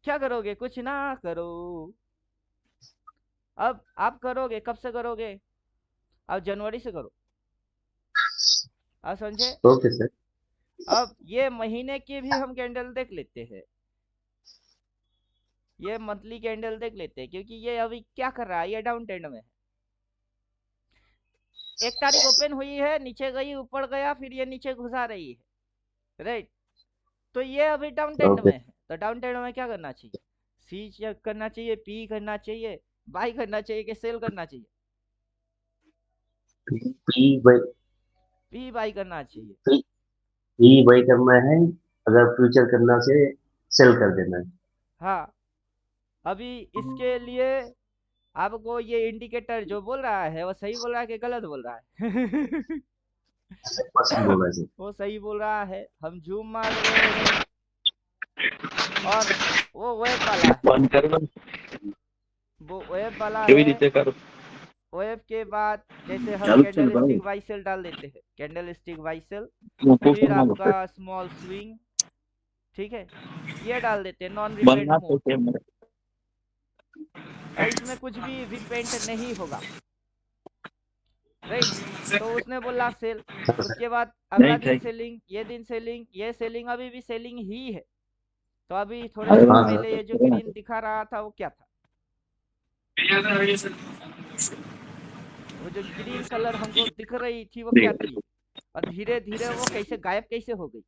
क्या करोगे, कुछ ना करो। अब आप करोगे कब से करोगे, अब जनवरी से करो, आप समझे। Okay sir. अब ये महीने की भी हम कैंडल देख लेते हैं, ये मंथली कैंडल देख लेते हैं, क्योंकि ये अभी क्या कर रहा है, ये डाउन ट्रेंड में है। 1 तारीख ओपन हुई है, नीचे गई ऊपर गया फिर ये नीचे घुसा रही है, राइट। तो ये अभी डाउन ट्रेंड ओके। में है, तो डाउन ट्रेंड में क्या करना चाहिए, सी चेक करना चाहिए, पी करना चाहिए, बाई करना चाहिए कि सेल करना चाहिए। P by. पी बाई करना चाहिए। पी पी बाई करना है, अगर फ्यूचर करना से सेल कर देना है। हाँ, अभी इसके लिए आपको ये इंडिकेटर जो बोल रहा है वो सही बोल रहा है कि गलत बोल रहा है। 100% बोल रहा है सर। वो सही बोल रहा है, हम जूम मार रहे हैं, और वो वेब वाला है, बंद कर बंद वो वेब वाला केवी है। रीते करो वेब के बाद जैसे हम चालू चल कैंडल रहा स्टिक बाई सेल डाल देते हैं, कैंडल स्टिक बाई सेल, है फिर फोन आपका स्मॉल स्विंग, ठीक है, ये डाल देते हैं नॉन रिपेंट बनना तो मोड। कैमरा और इसमें कुछ भी रिपेंट नहीं होगा, राइट। तो उसने बोला सेल, हाँ सर। उसके बाद अगला नहीं दिन था सेलिंग, ये दिन सेलिंग, ये सेलिंग, अभी भी सेलिंग ही है। तो अभी थोड़े अरे समय हाँ हाँ सर। पहले ये जो ग्रीन दिखा रहा था वो क्या था, वो जो ग्रीन कलर हमको दिख रही थी वो क्या थी, और धीरे धीरे वो कैसे गायब कैसे हो गई।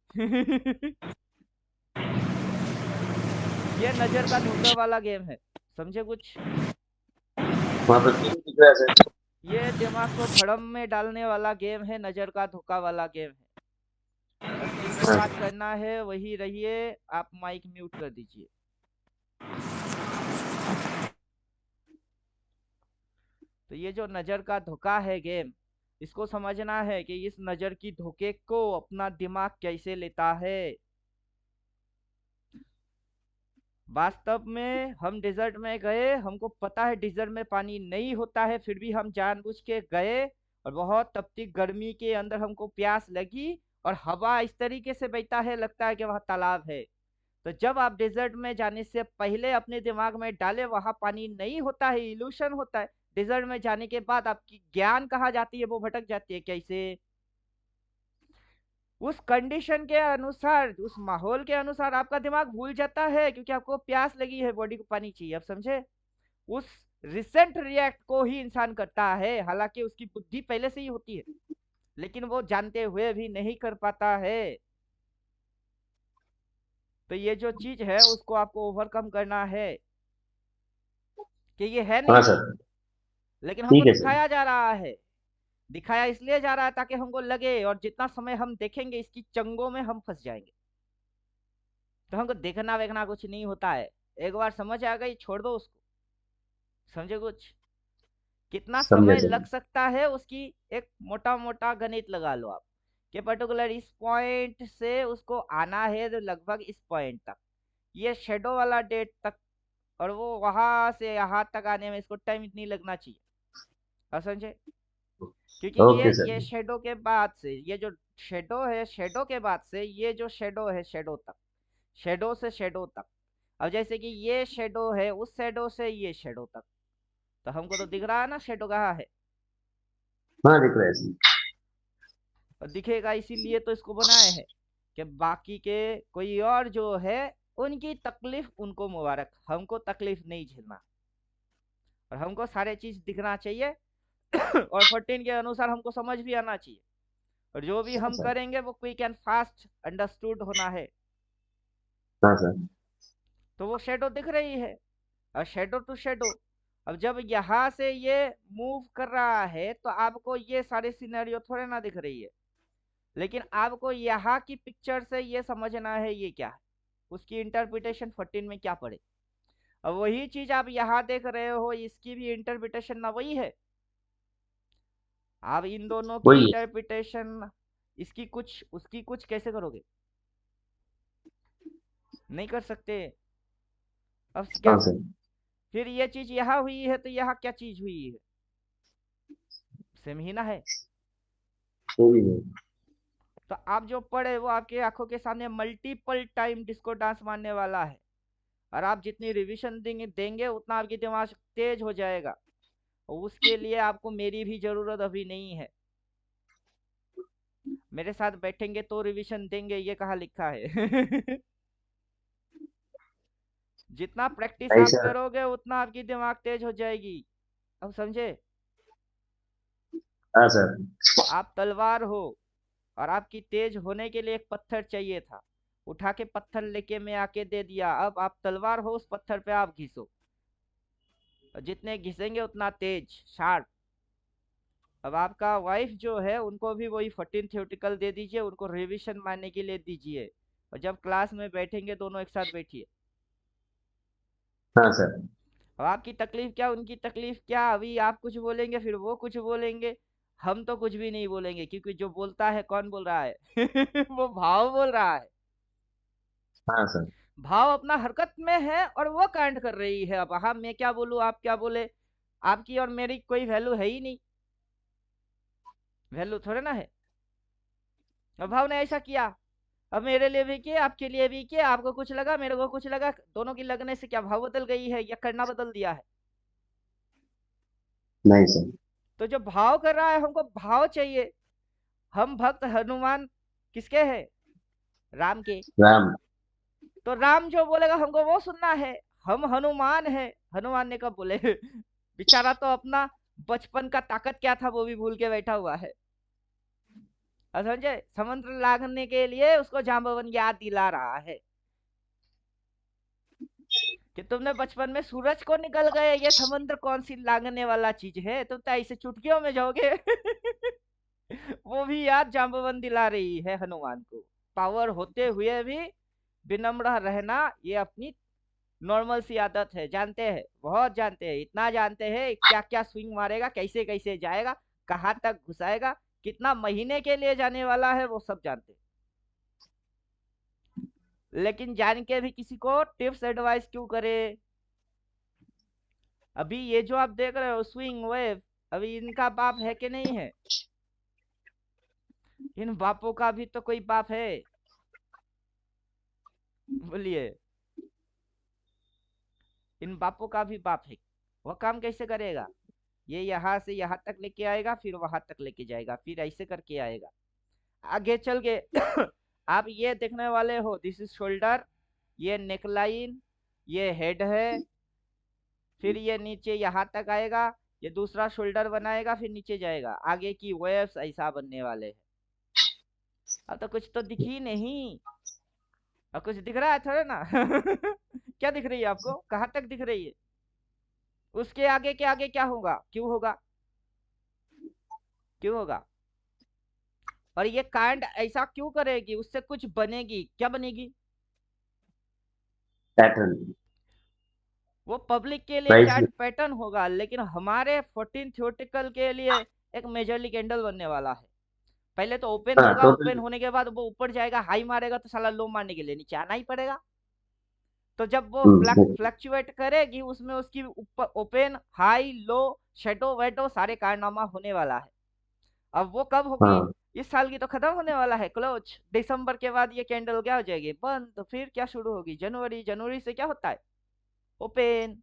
ये नजर का धोखा वाला गेम है, समझे कुछ। वहाँ पर तीन दिख रहा है सर। ये दिमाग को भड़म में डालने वाला गेम है, नजर का धोखा वाला गेम है। बस जिनको हाँ बात सर। करना है वही रहिए, आप माइक म्यूट कर दीजिए। तो ये जो नजर का धोखा है गेम, इसको समझना है कि इस नजर की धोखे को अपना दिमाग कैसे लेता है। वास्तव में हम डिजर्ट में गए, हमको पता है डिजर्ट में पानी नहीं होता है, फिर भी हम जानबूझ के गए, और बहुत तपती गर्मी के अंदर हमको प्यास लगी, और हवा इस तरीके से बहता है लगता है कि वहाँ तालाब है। तो जब आप डेजर्ट में जाने से पहले अपने दिमाग में डाले वहां पानी नहीं होता है, इल्यूशन होता है, डेजर्ट में जाने के बाद आपकी ज्ञान कहाँ जाती है, वो भटक जाती है कैसे, उस कंडीशन के अनुसार, उस माहौल के अनुसार आपका दिमाग भूल जाता है, क्योंकि आपको प्यास लगी है, बॉडी को पानी चाहिए, आप समझे। उस रिसेंट रिएक्ट को ही इंसान करता है, हालांकि उसकी बुद्धि पहले से ही होती है, लेकिन वो जानते हुए भी नहीं कर पाता है। तो ये जो चीज है उसको आपको ओवरकम करना है कि ये है हाँ नहीं, सर। लेकिन हमको ठीक है सर। दिखाया जा रहा है। दिखाया इसलिए जा रहा है ताकि हमको लगे, और जितना समय हम देखेंगे इसकी चंगों में हम फंस जाएंगे। तो हमको देखना वेखना कुछ नहीं होता है, एक बार समझ आ गई छोड़ दो उसको। समझे कुछ? कितना समझे समय सर। लग सकता है उसकी एक मोटा मोटा गणित लगा लो आप, कि पर्टिकुलर इस पॉइंट से उसको आना है तो लगभग इस पॉइंट तक, ये शेडो वाला डेट तक, और वो वहां से यहाँ तक आने में इसको टाइम इतनी लगना चाहिए। आप समझे? क्योंकि ओके ये सर। शेडो के बाद से, ये जो शेडो है, शेडो के बाद से ये जो शेडो है, शेडो तक, शेडो से शेडो तक। अब जैसे कि ये शेडो है, उस शेडो से ये शेडो तक, तो हमको तो दिख रहा है ना शेडो कहाँ है। हाँ दिख रहा है सर। और दिखेगा इसीलिए तो इसको बनाए हैं कि बाकी के कोई और जो है उनकी तकलीफ उनको मुबारक, हमको तकलीफ नहीं झेलना, और हमको सारे चीज दिखना चाहिए। और 14 के अनुसार हमको समझ भी आना चाहिए, और जो भी हाँ हम सर। करेंगे वो क्विक एंड फास्ट अंडरस्टूड होना है। हाँ सर। तो वो शेडो दिख रही है, और शेडो टू शेडो। अब जब यहाँ से ये मूव कर रहा है तो आपको ये सारे सिनेरियो थोड़े ना दिख रही है, लेकिन आपको यहाँ की पिक्चर से ये समझना है ये क्या है, उसकी इंटरप्रिटेशन 14 में क्या पड़े। अब वही चीज आप यहाँ देख रहे हो, इसकी भी इंटरप्रिटेशन ना वही है। आप इन दोनों की वही है। इंटरप्रिटेशन, इसकी कुछ उसकी कुछ कैसे करोगे? नहीं कर सकते। अब क्या, हाँ सर। फिर ये चीज यहाँ हुई है तो यहाँ क्या चीज हुई है? सेम ही ना है। वो भी है। तो आप जो पढ़े वो आपके आंखों के सामने मल्टीपल टाइम डिस्को डांस मारने वाला है, और आप जितनी रिवीजन देंगे उतना आपकी दिमाग तेज हो जाएगा। और उसके लिए आपको मेरी भी जरूरत अभी नहीं है। मेरे साथ बैठेंगे तो रिवीजन देंगे, ये कहाँ लिखा है? जितना प्रैक्टिस नहीं आप सर। करोगे उतना आपकी दिमाग तेज हो जाएगी। अब समझे? हाँ सर। आप तलवार हो, और आपकी तेज होने के लिए एक पत्थर चाहिए था, उठा के पत्थर लेके मैं आके दे दिया, अब आप तलवार हो, उस पत्थर पे आप घिसो, और जितने घिसेंगे उतना तेज शार्प। अब आपका वाइफ जो है उनको भी वही 14 थ्योरेटिकल दे दीजिए, उनको रिवीजन मारने के लिए दीजिए, और जब क्लास में बैठेंगे दोनों एक साथ बैठिए। हाँ सर। अब आपकी तकलीफ क्या, उनकी तकलीफ क्या, अभी आप कुछ बोलेंगे फिर वो कुछ बोलेंगे, हम तो कुछ भी नहीं बोलेंगे, क्योंकि जो बोलता है कौन बोल रहा है? वो भाव बोल रहा है। हाँ सर। भाव अपना हरकत में है और वो कांड कर रही है। अब हाँ, मैं क्या बोलूं आप क्या बोले, आपकी और मेरी कोई वैल्यू है ही नहीं, वैल्यू थोड़े ना है। अब भाव ने ऐसा किया, अब मेरे लिए भी किया, आपके लिए भी किया, आपको कुछ लगा मेरे को कुछ लगा, दोनों की लगने से क्या भाव बदल गई है या करना बदल दिया है? नहीं सर। तो जो भाव कर रहा है हमको भाव चाहिए। हम भक्त हनुमान किसके हैं? राम के। राम। तो राम जो बोलेगा हमको वो सुनना है। हम हनुमान है, हनुमान ने कब बोले? बेचारा तो अपना बचपन का ताकत क्या था वो भी भूल के बैठा हुआ है। अब समझे? समुद्र लांघने के लिए उसको जाम्बवन याद दिला रहा है कि तुमने बचपन में सूरज को निकल गए, ये समुद्र कौन सी लांघने वाला चीज है, तुम तो ऐसे चुटकियों में जाओगे। वो भी याद जाम्बवन दिला रही है हनुमान को। पावर होते हुए भी विनम्र रहना ये अपनी नॉर्मल सी आदत है। जानते हैं, बहुत जानते हैं, इतना जानते हैं क्या क्या स्विंग मारेगा, कैसे कैसे जाएगा, कहाँ तक घुसाएगा, कितना महीने के लिए जाने वाला है, वो सब जानते हैं। लेकिन जान के भी किसी को टिप्स एडवाइस क्यों करे? अभी ये जो आप देख रहे हो स्विंग वेव, अभी इनका बाप है कि नहीं है? इन बापों का भी तो कोई बाप है। बोलिए। इन बापों का भी बाप है। वह काम कैसे करेगा? ये यहाँ से यहाँ तक लेके आएगा, फिर वहां तक लेके जाएगा, फिर ऐसे करके आएगा। आगे चल के आप ये देखने वाले हो, दिस इज शोल्डर, ये नेकलाइन, ये हेड है, फिर ये नीचे यहाँ तक आएगा, ये दूसरा शोल्डर बनाएगा, फिर नीचे जाएगा, आगे की वेव्स ऐसा बनने वाले हैं। अब तो कुछ तो दिख ही नहीं। अब कुछ दिख रहा है थोड़ा ना। क्या दिख रही है आपको, कहाँ तक दिख रही है? उसके आगे के आगे क्या होगा, क्यों होगा, क्यों होगा? और ये कांड ऐसा क्यों करेगी, उससे कुछ बनेगी, क्या बनेगी? पैटर्न। वो पब्लिक के लिए प्राइस। चार्ट पैटर्न होगा, लेकिन हमारे 14 थ्योरेटिकल के लिए एक मेजरली कैंडल बनने वाला है। पहले तो ओपन हाँ, होगा, टोटल। ओपन होने के बाद वो ऊपर जाएगा, हाई मारेगा तो साला लो मारने के लिए नीचे आना ही पड़ेगा। तो जब वो फ्लक्चुएट करेगी, उसमें उसकी ऊपर ओपन हाई लो शेडो वेडो सारे कारनामा होने वाला है। अब वो कब होगी? हाँ। इस साल की तो खत्म होने वाला है क्लोज, दिसंबर के बाद ये कैंडल क्या हो जाएगी, बंद। तो फिर क्या शुरू होगी? जनवरी, जनवरी से क्या होता है, ओपन।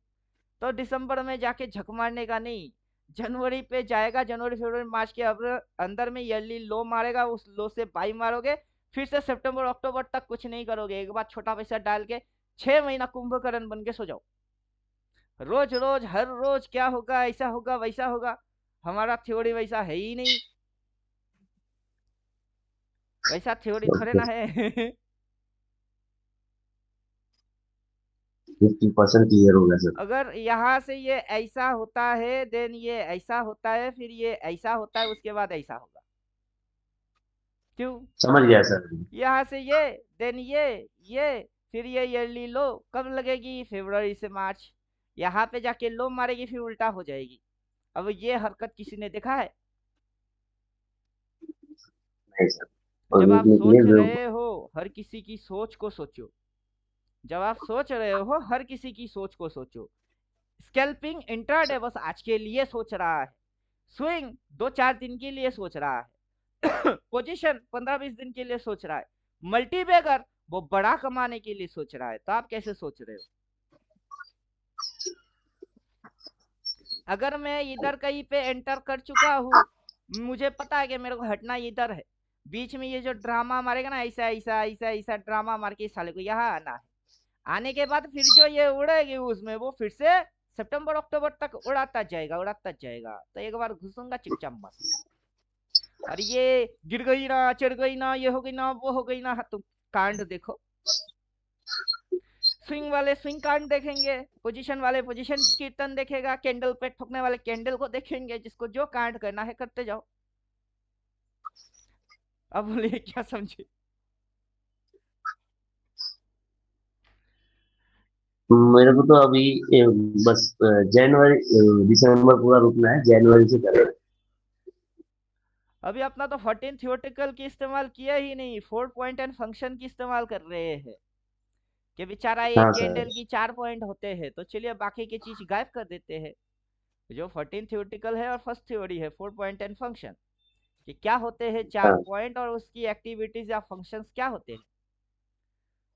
तो दिसंबर में जाके झक मारने का नहीं, जनवरी पे जाएगा, जनवरी फरवरी मार्च के अंदर में ईयरली लो मारेगा, उस लो से बाई मारोगे, फिर से सितंबर अक्टूबर तक कुछ नहीं करोगे, एक बार छोटा पैसा डाल के 6 महीना कुंभकर्ण बन के सो जाओ। रोज रोज हर रोज क्या होगा, ऐसा होगा वैसा होगा। हमारा थ्योरी वैसा है ही नहीं, वैसा थ्योरी थोड़े ना है। 50% क्लियर हो गया सर। अगर यहाँ से ये ऐसा होता है, देन ये ऐसा होता है, फिर ये ऐसा होता है, उसके बाद ऐसा होगा, क्यों? समझ गया सर। यहाँ से ये, देन ये, फिर ये ईयरली लो कब लगेगी, फरवरी से मार्च। यहाँ पे जाके लो मारेगी, फिर उल्टा हो जाएगी। अब ये हरकत किसी ने देखा है? नहीं सर। और जब आप वीकली के लिए सोच रहे हो, हर किसी की सोच को सोचो। जब आप सोच रहे हो, हर किसी की सोच को सोचो। स्कैल्पिंग इंट्राडे बस आज के लिए सोच रहा है, स्विंग 2-4 दिन के लिए सोच रहा है, पोजीशन 15-20 दिन के लिए सोच रहा है, मल्टीबैगर वो बड़ा कमाने के लिए सोच रहा है। तो आप कैसे सोच रहे हो? अगर मैं इधर कहीं पे एंटर कर चुका हूँ, मुझे पता है कि मेरे को हटना इधर है, बीच में ये जो ड्रामा मारेगा ना, ऐसा ऐसा ऐसा ऐसा ड्रामा मार के इस साले को यहाँ आना है, आने के बाद फिर जो ये उड़ेगी उसमें, वो फिर से सितंबर अक्टूबर तक उड़ाता जाएगा, उड़ाता जाएगा। तो एक बार घुसूंगा चुपचाप मस्त, और ये गिर गई ना, चढ़ गई ना, ये हो गई ना, वो हो गई ना, हाँ, तुम कांड देखो। स्विंग वाले स्विंग कांड देखेंगे, पोजीशन वाले पोजीशन की कीर्तन देखेगा, कैंडल पे ठोकने वाले कैंडल को देखेंगे, जिसको जो कांड करना है करते जाओ। अब बोलिए क्या समझे? मेरे को तो अभी बस जनवरी दिसंबर पूरा रुकना है, जनवरी से करें। अभी अपना तो 14 थियोटिकल की इस्तेमाल किया ही नहीं, 4 पॉइंट एंड फंक्शन की इस्तेमाल कर रहे हैं, कि बेचारा एक हाँ सर। कैंडल की 4 पॉइंट होते हैं, तो चलिए बाकी की चीज गायब कर देते हैं। जो 14 थियोटिकल है और फर्स्ट थ्योरी है 4 पॉइंट एंड फंक्शन, कि क्या होते हैं 4 हाँ। पॉइंट और उसकी एक्टिविटीज या फंक्शंस क्या होते हैं।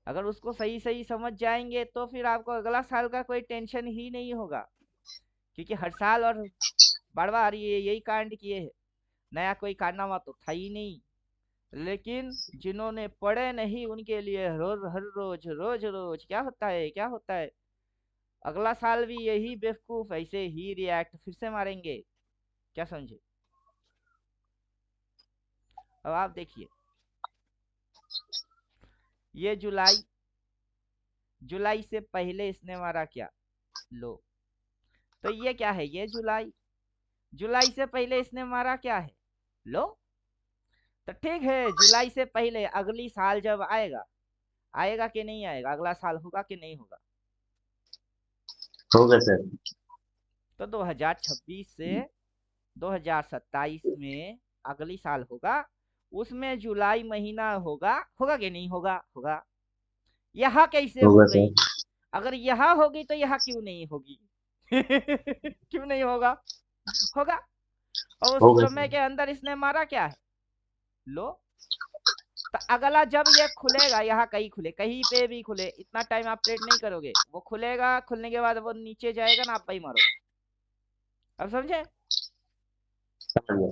अगर उसको सही सही समझ जाएंगे तो फिर आपको अगला साल का कोई टेंशन ही नहीं होगा, क्योंकि हर साल और बार बार ये यही कांड किए हैं, नया कोई कारनामा तो था ही नहीं। लेकिन जिन्होंने पढ़े नहीं उनके लिए रोज हर रोज रोज रोज क्या होता है, क्या होता है, अगला साल भी यही बेवकूफ ऐसे ही रिएक्ट फिर से मारेंगे। क्या समझे? अब आप देखिए, ये जुलाई, जुलाई से पहले इसने मारा क्या, लो। तो ये क्या है, ये जुलाई, जुलाई से पहले इसने मारा क्या है, लो। तो ठीक है, जुलाई से पहले अगली साल जब आएगा, आएगा कि नहीं आएगा, अगला साल होगा कि नहीं होगा? होगा सर। तो 2026 से 2027 में अगली साल होगा, उसमें जुलाई महीना होगा, होगा कि नहीं होगा? होगा। यहाँ कैसे हो होगा गई? सर। अगर यहाँ होगी तो यहाँ क्यों नहीं होगी? क्यों नहीं होगा? होगा। और उस होगा समय सर। के अंदर इसने मारा क्या है, लो। तो अगला जब ये खुलेगा, यहाँ कहीं खुले, कहीं पे भी खुले, इतना टाइम आप ट्रेड नहीं करोगे, वो खुलेगा, खुलने के बाद वो नीचे जाएगा ना, आप भाई मारोगे। अब समझे? समझ गया।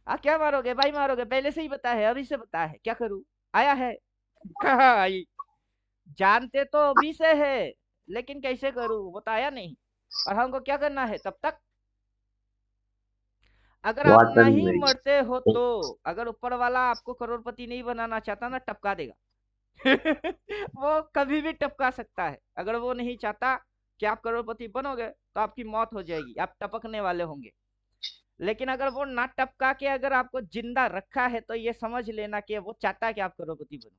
आप क्या मारोगे भाई, मारोगे, पहले से ही पता है, अभी से पता है, क्या करूं? आया है। कहाँ आई? जानते तो अभी से है, लेकिन कैसे करूं वो तो आया नहीं। और हमको क्या करना है तब तक। अगर आप बहुत नहीं अंग्रेज। मरते हो तो, अगर ऊपर वाला आपको करोड़पति नहीं बनाना चाहता ना, टपका देगा। वो कभी भी टपका सकता है। अगर वो नहीं चाहता कि आप करोड़पति बनोगे तो आपकी मौत हो जाएगी, आप टपकने वाले होंगे। लेकिन अगर वो ना टपका के अगर आपको जिंदा रखा है तो ये समझ लेना कि वो चाहता है कि आप करोड़पति बनो।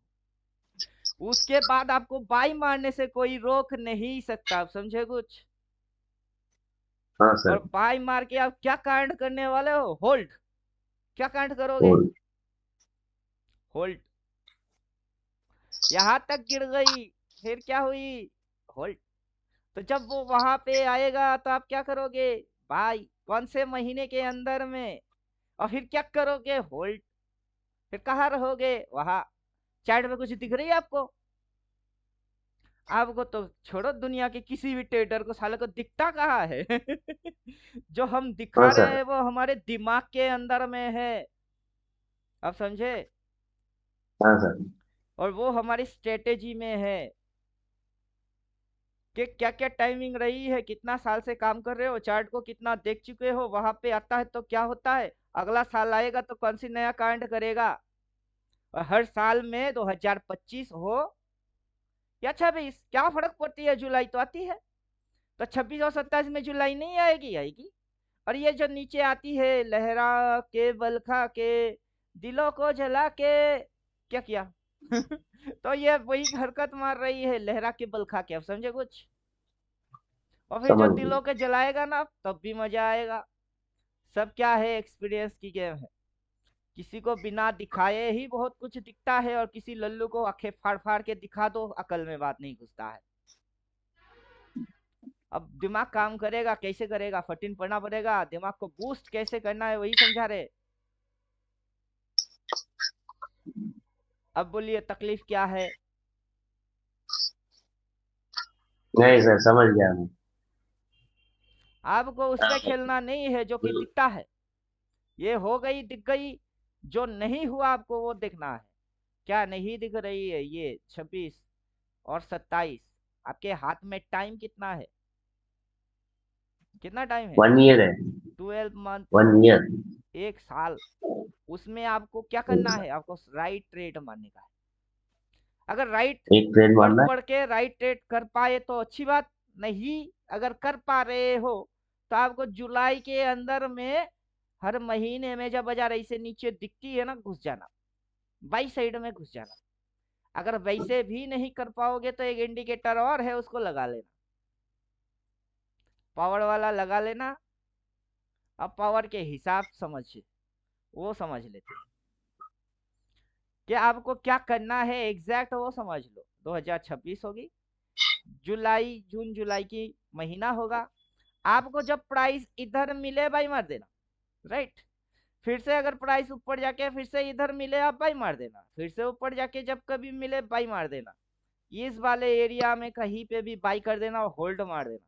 उसके बाद आपको बाई मारने से कोई रोक नहीं सकता, आप समझे कुछ। हाँ और सर। बाई मार के आप क्या कांड करने वाले हो, होल्ड। क्या कांड करोगे, और होल्ड। यहां तक गिर गई, फिर क्या हुई, होल्ड। तो जब वो वहां पे आएगा तो आप क्या करोगे भाई, कौन से महीने के अंदर में, और फिर क्या करोगे, होल्ड। फिर कहाँ रहोगे, वहां। चैट में कुछ दिख रही है आपको। आपको तो छोड़ो, दुनिया के किसी भी ट्रेडर को साले को दिखता कहाँ है। जो हम हाँ दिखा रहे सर। हैं वो हमारे दिमाग के अंदर में है, आप समझे। हाँ सर। और वो हमारी स्ट्रेटेजी में है कि क्या क्या टाइमिंग रही है, कितना साल से काम कर रहे हो, चार्ट को कितना देख चुके हो, वहां पे आता है तो क्या होता है, अगला साल आएगा तो कौन सी नया कांड करेगा। और हर साल में 2025 हो या 26, क्या फर्क पड़ती है, जुलाई तो आती है। तो 26 और 27 में जुलाई नहीं आएगी, आएगी। और ये जो नीचे आती है, लहरा के बलखा के दिलों को जला के, क्या किया। तो ये वही हरकत मार रही है, लहरा के बलखा के, अब समझे कुछ। और फिर जो समझ गए। दिलों के जलाएगा ना तब भी मजा आएगा। सब क्या है, एक्सपीरियंस की गेम है। किसी को बिना दिखाए ही बहुत कुछ दिखता है, और किसी लल्लू को आंखें फाड़ फाड़ के दिखा दो, अकल में बात नहीं घुसता है। अब दिमाग काम करेगा, कैसे करेगा, 14 पढ़ना पड़ेगा, दिमाग को बूस्ट कैसे करना है वही समझा रहे। अब बोलिए तकलीफ क्या है। नहीं सर, समझ गया मैं। आपको उसमें खेलना नहीं है जो कि दिखता है। ये हो गई, दिख गई। जो नहीं हुआ आपको वो देखना है। क्या नहीं दिख रही है, ये 26 और 27। आपके हाथ में टाइम कितना है, कितना टाइम है, 1 ईयर है। 12 मंथ, 1 ईयर। 1 साल। उसमें आपको क्या करना है, आपको राइट ट्रेड मारने का है। अगर राइट एक ट्रेन पढ़ मारना है। पढ़ के राइट ट्रेड कर पाए तो अच्छी बात। नहीं, अगर कर पा रहे हो तो आपको जुलाई के अंदर में हर महीने में जब बाजार ऐसे नीचे दिखती है ना, घुस जाना, बाई साइड में घुस जाना। अगर वैसे भी नहीं कर पाओगे तो एक इंडिकेटर और है, उसको लगा लेना, पावर वाला लगा लेना। अब पावर के हिसाब समझ, वो समझ लेते हैं कि आपको क्या करना है एग्जैक्ट, वो समझ लो। 2026 होगी, जुलाई, जून जुलाई की महीना होगा। आपको जब प्राइस इधर मिले बाई मार देना, राइट। फिर से अगर प्राइस ऊपर जाके फिर से इधर मिले आप बाई मार देना, फिर से ऊपर जाके जब कभी मिले बाई मार देना। इस वाले एरिया में कहीं पे भी बाई कर देना और होल्ड मार देना।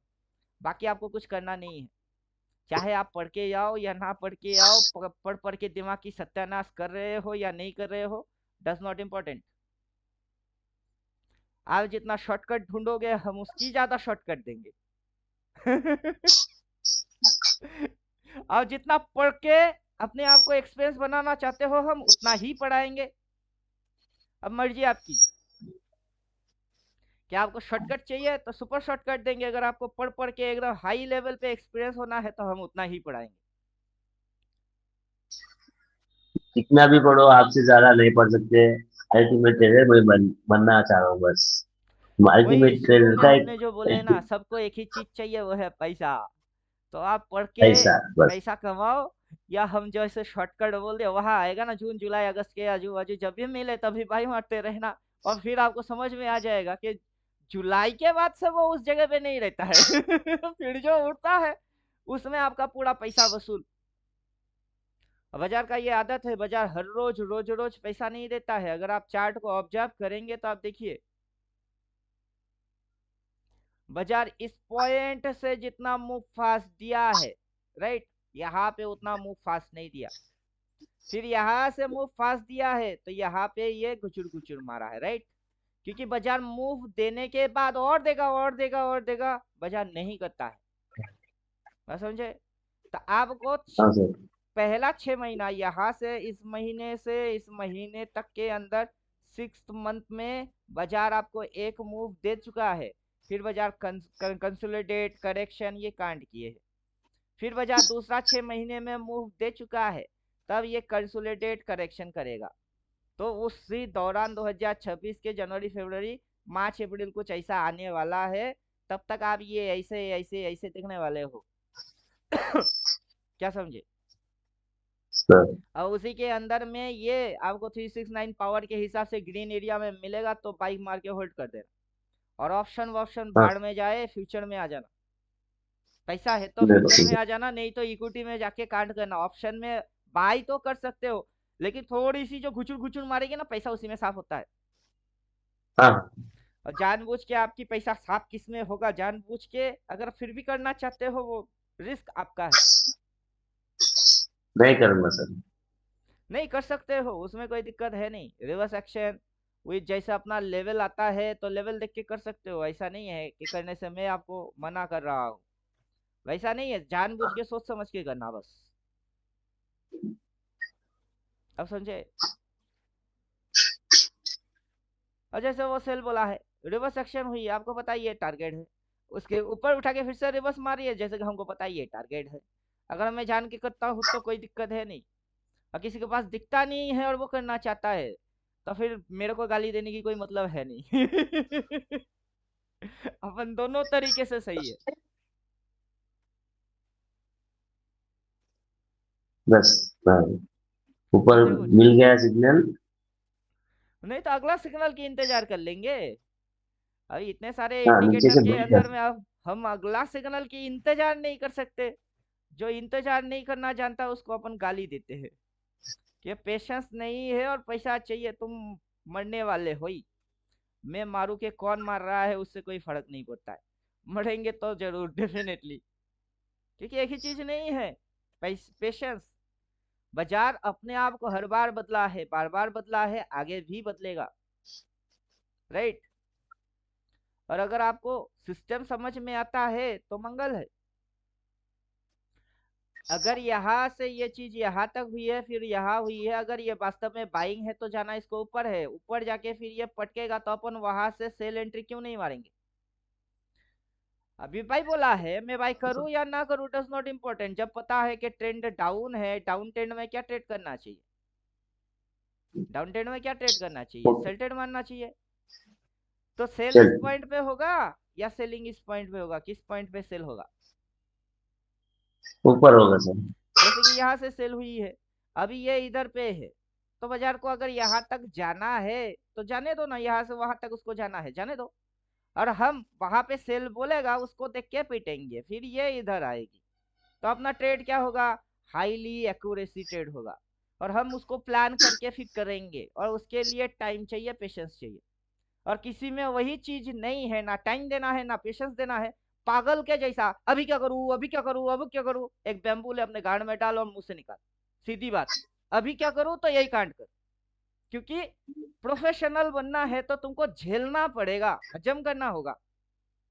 बाकी आपको कुछ करना नहीं है। चाहे आप पढ़ के आओ या ना पढ़ के आओ, पढ़ पढ़ के दिमाग की सत्यानाश कर रहे हो या नहीं कर रहे हो, डज नॉट इम्पोर्टेंट। आप जितना शॉर्टकट ढूंढोगे हम उसकी ज्यादा शॉर्टकट देंगे। आप जितना पढ़ के अपने आप को एक्सपीरियंस बनाना चाहते हो हम उतना ही पढ़ाएंगे। अब मर्जी आपकी। क्या आपको शॉर्टकट चाहिए तो सुपर शॉर्टकट देंगे, अगर आपको पढ़ पढ़ के एकदम हाई लेवल पे एक्सपीरियंस होना है तो हम उतना ही पढ़ाएंगे। कितना भी पढ़ो, आपसे ज्यादा नहीं पढ़ सकते। अल्टीमेट ट्रेडर मैं बनना चाह रहा हूँ बस। वही अल्टीमेट शुरू ट्रेडर में का हमने जो बोले एक ना, सबको एक ही चीज चाहिए, वो है पैसा। तो आप पढ़ के पैसा बस। पैसा कमाओ, या हम जो ऐसे शॉर्टकट बोल दे वहां आएगा ना, जून जुलाई अगस्त के आजू बाजू जब भी मिले तभी भाई मारते रहना। और फिर आपको समझ में आ जाएगा कि जुलाई के बाद से वो उस जगह पे नहीं रहता है। फिर जो उठता है उसमें आपका पूरा पैसा वसूल। बाजार का ये आदत है, बाजार हर रोज रोज रोज पैसा नहीं देता है। अगर आप चार्ट को ऑब्जर्व करेंगे तो आप देखिए, बाजार इस पॉइंट से जितना मूव फास्ट दिया है, राइट, यहाँ पे उतना मूव फास्ट नहीं दिया। फिर यहाँ से मूव फास्ट दिया है तो यहाँ पे ये गुचुर गुचुर मारा है, राइट। क्योंकि बाजार मूव देने के बाद और देगा और देगा और देगा, बाजार नहीं करता है। बात समझे? तो आपको हाँ सर। पहला 6 महीना यहाँ से इस महीने तक के अंदर 6th मंथ में बाजार आपको एक मूव दे चुका है। फिर बाजार कंसोलिडेट करेक्शन ये कांड किए है। फिर बाजार दूसरा 6 महीने में मूव दे चुका है, तब ये कंसोलिडेट करेक्शन करेगा। तो उसी दौरान 2026 के जनवरी फरवरी मार्च अप्रैल कुछ ऐसा आने वाला है। तब तक आप ये ऐसे ऐसे ऐसे देखने वाले हो। क्या समझे? सर। और उसी के अंदर में ये आपको 369 पावर के हिसाब से ग्रीन एरिया में मिलेगा तो बाइक मार के होल्ड कर देना। और ऑप्शन वॉप्शन हाँ। भाड़ में जाए, फ्यूचर में आ जाना। पैसा है तो नहीं फ्यूचर ठीक में है। आ जाना, नहीं तो इक्विटी में जाके कांड करना। ऑप्शन में बाई तो कर सकते हो, लेकिन थोड़ी सी जो घुचुर घुचुर मारेगी ना, पैसा उसी में साफ होता है। हाँ। और जानबूझ के आपकी पैसा साफ किस में होगा, जानबूझ के अगर फिर भी करना चाहते हो, वो रिस्क आपका है। नहीं करूंगा सर। नहीं कर सकते हो, उसमें कोई दिक्कत है नहीं। रिवर्स एक्शन वही जैसे अपना लेवल आता है तो लेवल देख के कर सकते हो। ऐसा नहीं है कि करने से मैं आपको मना कर रहा हूँ, वैसा नहीं है। जानबूझ के सोच समझ के करना बस। अब समझे? और जैसे वो सेल बोला है, रिवर्स एक्शन हुई, आपको पता ही है टारगेट है। उसके ऊपर उठा के फिर से रिवर्स मारिए, जैसे कि हमको पता ही है टारगेट है। अगर मैं जान के करता हूँ तो कोई दिक्कत है नहीं। और किसी के पास दिखता नहीं है और वो करना चाहता है, तो फिर मेरे को गाली देने की कोई मतलब है नहीं। अपन दोनों तरीके से सही है। बस। हाँ। ऊपर समझे कुछ? मिल गया सिग्नल। नहीं तो अगला सिग्नल की इंतजार कर लेंगे। अभी इतने सारे हाँ नीचे इंडिकेटर से के बढ़ गया। अंदर में अब हम अगला सिग्नल की इंतजार नहीं कर सकते। जो इंतजार नहीं करना जानता उसको अपन गाली देते हैं कि पेशेंस नहीं है और पैसा चाहिए। तुम मरने वाले हो ही। मैं मारू के कौन मार रहा है उससे कोई फर्क नहीं पड़ता है। मरेंगे तो जरूर, डेफिनेटली। क्योंकि एक ही चीज नहीं है, पेशेंस। बाजार अपने आप को हर बार बदला है, बार बार बदला है, आगे भी बदलेगा। राइट? और अगर आपको सिस्टम समझ में आता है तो मंगल है। अगर यहाँ से ये चीज यहाँ तक हुई है, फिर यहाँ हुई है, अगर ये वास्तव में बाइंग है तो जाना इसको ऊपर है। ऊपर जाके फिर ये पटकेगा तो अपन वहां से सेल एंट्री क्यों नहीं मारेंगे? अभी भाई बोला है, मैं भाई करूँ या ना करूँ डज नॉट इम्पोर्टेंट। जब पता है कि ट्रेंड डाउन है, डाउन ट्रेंड में क्या ट्रेड करना चाहिए? डाउन ट्रेंड में क्या ट्रेड करना चाहिए? ओके। सेल ट्रेड मारना चाहिए। तो सेल चल। इस पॉइंट पे होगा या सेलिंग इस पॉइंट पे होगा? किस पॉइंट पे सेल होगा? ऊपर होगा सर। जैसे कि यहाँ से सेल हुई है, अभी ये इधर पे है, तो बाजार को अगर यहाँ तक जाना है तो जाने दो ना। यहाँ से वहां तक उसको जाना है, जाने दो। और हम वहां पे सेल बोलेगा उसको देख के पीटेंगे, फिर ये इधर आएगी। तो अपना ट्रेड क्या होगा? हाईली एक्यूरेसी ट्रेड होगा। और हम उसको प्लान करके फिर करेंगे, और उसके लिए टाइम चाहिए, पेशेंस चाहिए। और किसी में वही चीज नहीं है, ना टाइम देना है ना पेशेंस देना है। पागल के जैसा अभी क्या करूं, अभी क्या करूं, अभी क्या करूं। एक बैम्बू ले अपने गाड़ में डाल और मुंह से निकाल। सीधी बात। अभी क्या करूं तो यही कांड कर। क्योंकि प्रोफेशनल बनना है तो तुमको झेलना पड़ेगा, हजम करना होगा,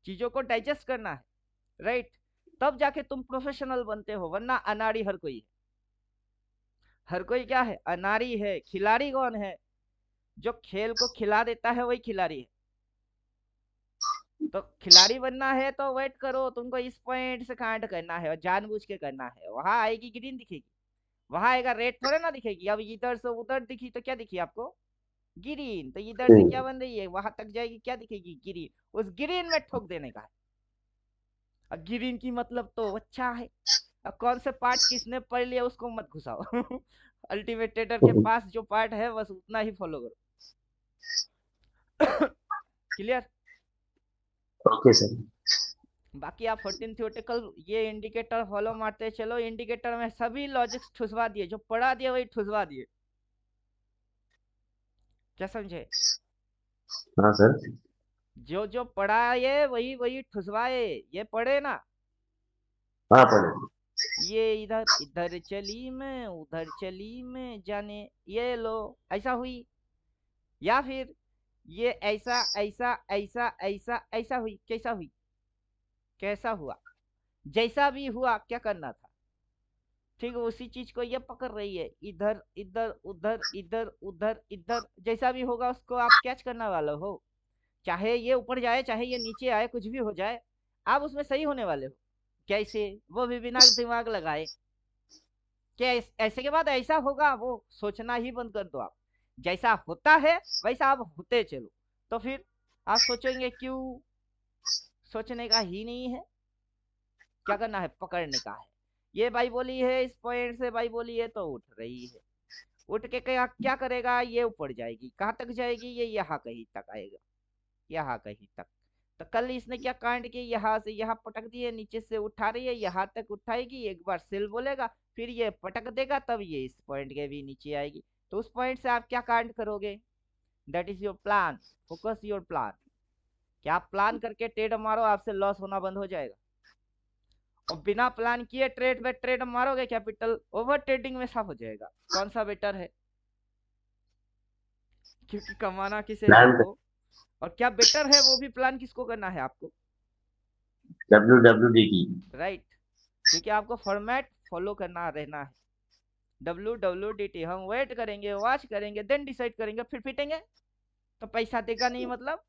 चीजों को डाइजेस्ट करना है। राइट? तब जाके तुम प्रोफेशनल बनते हो, वरना अनाड़ी हर कोई है। हर कोई क्या है? अनाड़ी है। खिलाड़ी कौन है? जो खेल को खिला देता है वही खिलाड़ी है। तो खिलाड़ी बनना है तो वेट करो, तुमको इस पॉइंट से कांड करना है और जानबूझ के करना है। वहां आएगी ग्रीन दिखेगी, वहां आएगा रेड थोड़े ना दिखेगी। अब इधर से उधर दिखी तो क्या दिखी आपको? ग्रीन। तो इधर से क्या बन रही है, वहां तक जाएगी, क्या दिखेगी? ग्रीन। उस ग्रीन में ठोक देने का है। और ग्रीन की मतलब तो अच्छा है। अब कौन से पार्ट किसने पढ़ लिया उसको मत घुसाओ। अल्टीमेट ट्रेडर के पास जो पार्ट है बस उतना ही फॉलो करो। क्लियर? Okay sir. बाकी आप 14 थियोटिकल ये इंडिकेटर फॉलो मारते चलो। इंडिकेटर में सभी लॉजिक्स ठुसवा दिए, जो पढ़ा दिए वही ठुसवा दिए। क्या समझे? हाँ सर। जो जो पढ़ाए वही वही ठुसवाए। ये पढ़े ना? हाँ पढ़े। ये इधर इधर चली मैं, उधर चली मैं, जाने ये लो ऐसा हुई। या फिर ये ऐसा ऐसा ऐसा ऐसा ऐसा हुई। कैसा हुई? कैसा हुआ? जैसा भी हुआ क्या करना था, ठीक है, उसी चीज को ये पकड़ रही है, इधर इधर उधर इधर उधर इधर, जैसा भी होगा उसको आप कैच करने वाले हो। चाहे ये ऊपर जाए चाहे ये नीचे आए, कुछ भी हो जाए, आप उसमें सही होने वाले हो। कैसे? वो भी बिना दिमाग लगाए। क्या ऐसे के बाद ऐसा होगा, वो सोचना ही बंद कर दो आप। जैसा होता है वैसा आप होते चलो। तो फिर आप सोचेंगे क्यों? सोचने का ही नहीं है। क्या करना है? पकड़ने का है। ये भाई बोली है, इस पॉइंट से भाई बोली है तो उठ रही है। उठ के क्या क्या करेगा? ये ऊपर जाएगी, कहाँ तक जाएगी? ये यहाँ कहीं तक आएगा, यहाँ कहीं तक। तो कल इसने क्या कांड की, यहाँ से यहाँ पटक दिए, नीचे से उठा रही है, यहाँ तक उठाएगी, एक बार सेल बोलेगा, फिर ये पटक देगा, तब ये इस पॉइंट के भी नीचे आएगी। तो उस पॉइंट से आप क्या कांड करोगे? That is your plan. Focus your plan. क्या आप प्लान करके ट्रेड मारो, आपसे लॉस होना बंद हो जाएगा। और बिना प्लान किए ट्रेड में ट्रेड मारोगे, कैपिटल ओवर ट्रेडिंग में साफ हो जाएगा। कौन सा बेटर है? क्योंकि कमाना किसे है प्लान आपको, और क्या बेटर है वो भी प्लान किसको करना है आपको। WWDT। राइट। क्योंकि आपको फॉर्मेट फॉलो करना रहना है। WWDT हम वेट करेंगे, वॉच करेंगे, देन डिसाइड करेंगे, फिर फिटेंगे। तो पैसा देगा नहीं मतलब?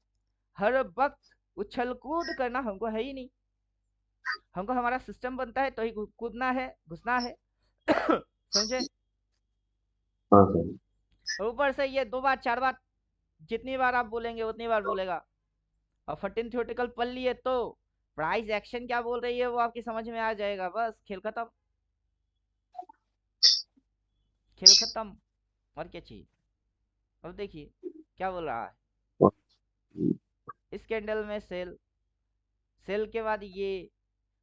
हर वक्त उछल कूद करना हमको है ही नहीं। हमको हमारा सिस्टम बनता है तो ही कूदना है, घुसना है। समझे? हाँ सर। और ऊपर से ये 2 बार 4 बार, जितनी बार आप बोलेंगे उतनी बार बोलेगा। और 14 थ्योरेटिकल पढ़ लिए तो प्राइस एक्शन क्या बोल रही है वो आपकी समझ में आ जाएगा, बस खेल खत्म। खेल खत्म। और क्या चाहिए? अब देखिए क्या बोल रहा है। इस कैंडल में सेल, सेल के बाद ये,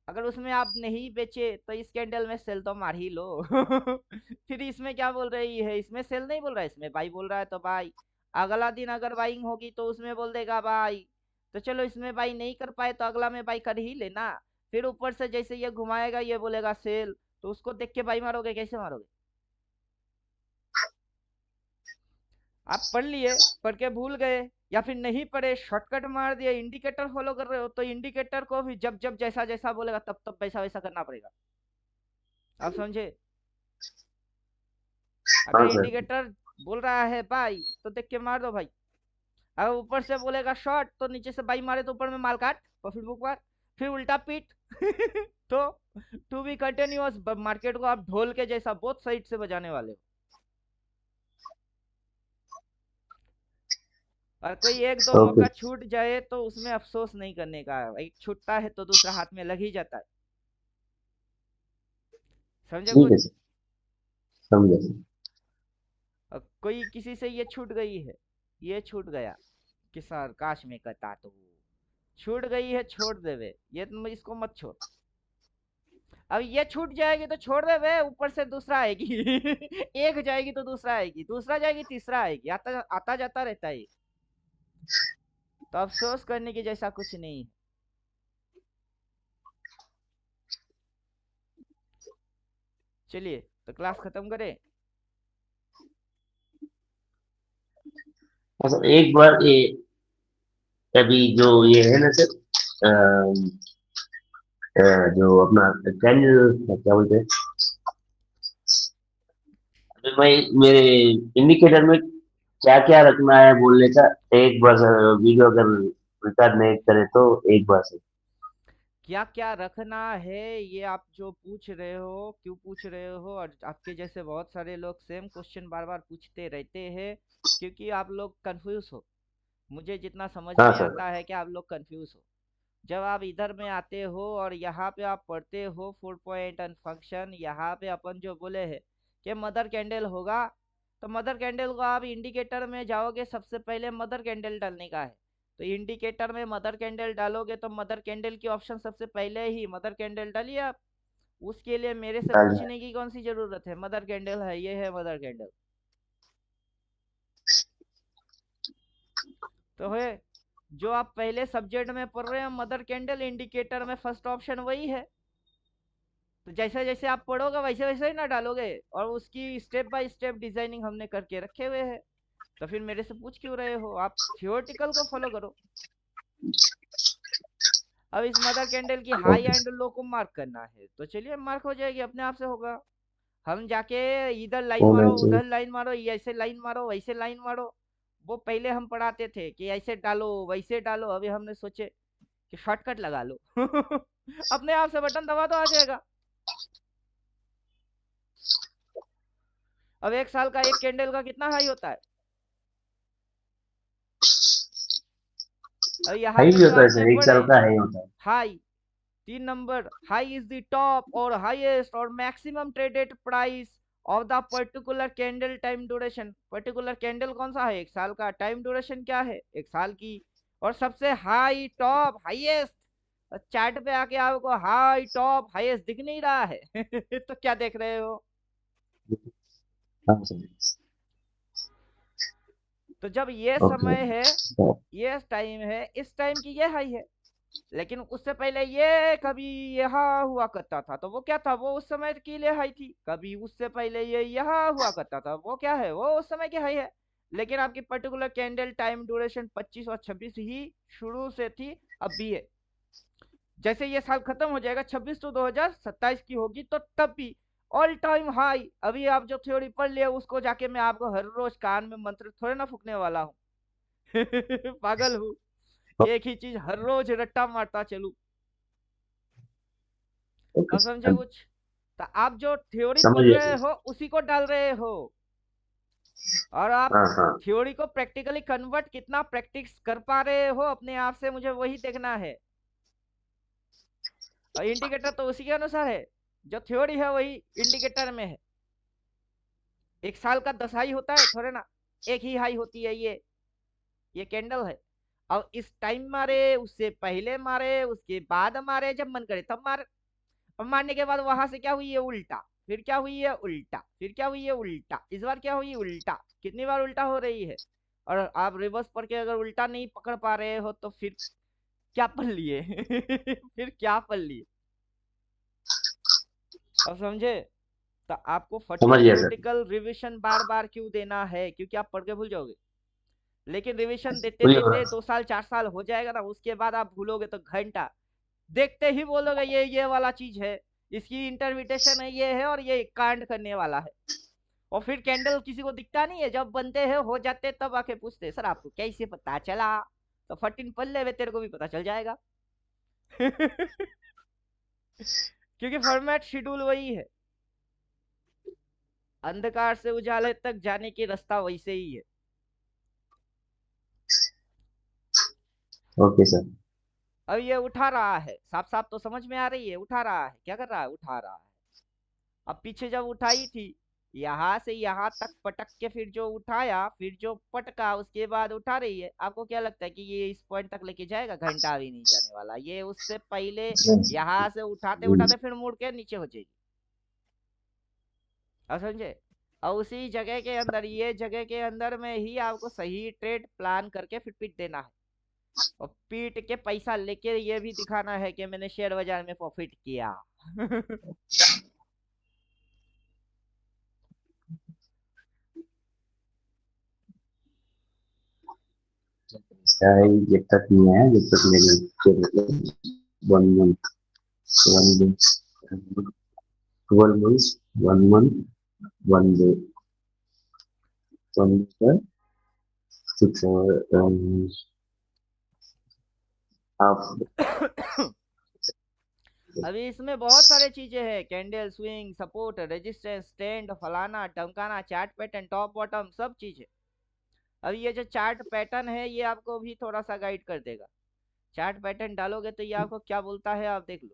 अगर उसमें आप नहीं बेचे तो इस कैंडल में सेल तो मार ही लो। फिर इसमें क्या बोल रही है? इसमें सेल नहीं बोल रहा है, इसमें बाई बोल रहा है, तो बाई। अगला दिन अगर बाइंग होगी तो उसमें बोल देगा बाई। तो चलो इसमें बाई नहीं कर पाए तो अगला में बाई कर ही लेना। फिर ऊपर से जैसे ये घुमाएगा ये बोलेगा सेल, तो उसको देख के बाई मारोगे? कैसे मारोगे? आप पढ़ लिए, पढ़ के भूल गए, या फिर नहीं पढ़े, शॉर्टकट मार दिए, इंडिकेटर फॉलो कर रहे हो, तो इंडिकेटर को भी जब जब जैसा जैसा बोलेगा तब तब वैसा वैसा करना पड़ेगा। आप समझे? अगर हाँ सर। इंडिकेटर बोल रहा है बाई तो देख के मार दो भाई। अगर ऊपर से बोलेगा शॉर्ट तो नीचे से बाई मारे तो ऊपर में माल काट, प्रॉफिट बुक मार, फिर उल्टा पीट। तो टू बी कंटिन्यूअस, मार्केट को आप ढोल के जैसा बोथ साइड से बजाने वाले हो। और कोई एक दो ओके। मौका छूट जाए तो उसमें अफसोस नहीं करने का है। एक छूटता है तो दूसरा हाथ में लग ही जाता है। समझे ठीक कुछ? है सर, समझा सर। और कोई किसी से ये छूट गई है, ये छूट गया कि सर काश में करता तो, छूट गई है छोड़ देवे, ये तुम इसको मत छोड़। अब ये छूट जाएगी तो छोड़ दे वे, ऊपर से दूसरा आएगी। एक जाएगी तो दूसरा आएगी, दूसरा जाएगी तीसरा आएगी, आता आता जाता रहता है। तो अफसोस करने की जैसा कुछ नहीं है। चलिए तो क्लास खत्म करें। हाँ सर, एक बार ये अभी जो ये है ना सर, जो अपना चैनल क्या बोलते हैं, अभी मैं मेरे इंडिकेटर में क्या क्या रखना है बोलने का, एक बार वीडियो अगर रिकॉर्ड नहीं करे तो एक बार से। क्या क्या रखना है ये आप जो पूछ रहे हो, क्यों पूछ रहे हो? और आपके जैसे बहुत सारे लोग सेम क्वेश्चन बार बार पूछते रहते हैं, क्योंकि आप लोग कंफ्यूज हो। मुझे जितना समझ हाँ में सर। आता है कि आप लोग कंफ्यूज हो। जब आप इधर में आते हो और यहाँ पे आप पढ़ते हो 4 पॉइंट एंड फंक्शन, यहाँ पे अपन जो बोले हैं कि मदर कैंडल होगा, तो मदर कैंडल को आप इंडिकेटर में जाओगे, सबसे पहले मदर कैंडल डालने का है। तो इंडिकेटर में मदर कैंडल डालोगे तो मदर कैंडल की ऑप्शन सबसे पहले ही मदर कैंडल डालिए आप। उसके लिए मेरे से डाल। पूछने की कौन सी जरूरत है? मदर कैंडल है, ये है मदर कैंडल। तो है, जो आप पहले सब्जेक्ट में पढ़ रहे हैं मदर कैंडल इंडिकेटर में फर्स्ट ऑप्शन वही है। तो जैसे जैसे आप पढ़ोगे वैसे वैसे ही ना डालोगे, और उसकी स्टेप बाय स्टेप डिजाइनिंग हमने करके रखे हुए हैं। तो फिर मेरे से पूछ क्यों रहे हो? आप थियोरटिकल को फॉलो करो। अब इस मदर कैंडल की हाई ओके एंड लो को मार्क करना है, तो चलिए मार्क हो जाएगी, अपने आप से होगा। हम जाके इधर लाइन होना मारो, चाहिए। उधर लाइन मारो, ये ऐसे लाइन मारो, वैसे लाइन मारो, वो पहले हम पढ़ाते थे कि ऐसे डालो वैसे डालो, अभी हमने सोचे कि शॉर्टकट लगा लो। अपने आप से बटन दबा तो आ जाएगा। अब एक साल का एक कैंडल का कितना हाई होता है? अब यहाँ हाई पे भी जो होता है आपने सर, एक पढ़े साल का हाई होता है। High, 3 number, high is the top और हाईएस्ट और maximum traded price of the particular candle time duration. Particular candle कौन सा है? एक साल का। टाइम ड्यूरेशन क्या है? एक साल की। और सबसे हाई टॉप हाईएस्ट, चार्ट पे आके आपको हाई टॉप हाईएस्ट दिख नहीं रहा है? तो क्या देख रहे हो? हाँ सर। तो जब ये ओके। समय है, ये टाइम है, इस टाइम की ये हाई है। लेकिन उससे पहले ये कभी यहाँ हुआ करता था, तो वो क्या था? वो उस समय के लिए हाई थी। कभी उससे पहले ये यहाँ हुआ करता था, वो क्या है? वो उस समय की हाई है। लेकिन आपकी पर्टिकुलर कैंडल टाइम ड्यूरेशन 25 और 26 ही शुरू से थी, अब भी है। जैसे ये साल खत्म हो जाएगा 26 तो 2027 की होगी, तो तब भी ऑल टाइम हाई। अभी आप जो थ्योरी पढ़ लिया उसको जाके मैं आपको हर रोज कान में मंत्र थोड़े ना फूकने वाला हूँ। पागल हूँ कि एक ही चीज हर रोज रट्टा मारता चलू? ओके अब समझे सर। कुछ? तो आप जो थ्योरी समझ पढ़ गया रहे सर। हो उसी को डाल रहे हो, और आप हाँ हाँ। थ्योरी को प्रैक्टिकली कन्वर्ट कितना प्रैक्टिस कर पा रहे हो अपने आप से, मुझे वही देखना है। और इंडिकेटर तो उसी के अनुसार है, जो थ्योरी है वही इंडिकेटर में है। एक साल का 10 हाई होता है थोड़े ना, एक ही हाई होती है ये कैंडल है। अब इस टाइम मारे, उससे पहले मारे, उसके बाद मारे, जब मन करे तब मारे। अब मारने के बाद वहां से क्या हुई है? उल्टा। फिर क्या हुई है? उल्टा। फिर क्या हुई है? उल्टा। इस बार क्या हुई? उल्टा। कितनी बार उल्टा हो रही है? और आप रिवर्स पढ़ के अगर उल्टा नहीं पकड़ पा रहे हो तो फिर क्या पढ़ लिए? फिर क्या पढ़ लिए? अब समझे? तो आपको समझ गया सर। थ्योरेटिकल रिवीजन बार बार क्यों देना है? क्योंकि आप पढ़ के भूल जाओगे। लेकिन रिवीजन देते वही देते होगा। 2 साल 4 साल हो जाएगा ना, उसके बाद आप भूलोगे तो घंटा देखते ही बोलोगे ये वाला चीज है, इसकी इंटरप्रिटेशन है, ये है, और ये कांड करने वाला है। और फिर कैंडल किसी को दिखता नहीं है, जब बनते हैं हो जाते तब आके पूछते सर आपको कैसे पता चला? तो 14 पढ़ ले, तेरे को भी पता चल जाएगा। क्योंकि फॉर्मेट शेड्यूल वही है, अंधकार से उजाले तक जाने की रास्ता वैसे ही है। Okay sir. अब ये उठा रहा है, साफ साफ तो समझ में आ रही है, उठा रहा है। क्या कर रहा है? उठा रहा है। अब पीछे जब उठाई थी, यहाँ से यहाँ तक पटक के फिर जो उठाया, फिर जो पटका, उसके बाद उठा रही है। आपको क्या लगता है कि ये इस पॉइंट तक लेके जाएगा? घंटा भी नहीं जाने वाला, ये उससे पहले यहाँ से उठाते उठाते फिर मुड़ के नीचे हो जाएगी। अब समझे? और उसी जगह के अंदर, ये जगह के अंदर में ही आपको सही ट्रेड प्लान करके फिर पीट देना है। और पीट के पैसा लेके ये भी दिखाना है कि मैंने शेयर बाजार में प्रॉफिट किया। इसका है, जब तक नहीं आया, जब तक मेरे 1 month, 1 month, 12 months, 1 month, 1 day, 6 half. अभी इसमें बहुत सारे चीजें हैं, candle swing, support, resistance, trend, फलाना टमकाना, चार्ट पैटर्न, टॉप बॉटम, सब चीजें। अब ये जो चार्ट पैटर्न है ये आपको भी थोड़ा सा गाइड कर देगा। चार्ट पैटर्न डालोगे तो ये आपको क्या बोलता है आप देख लो।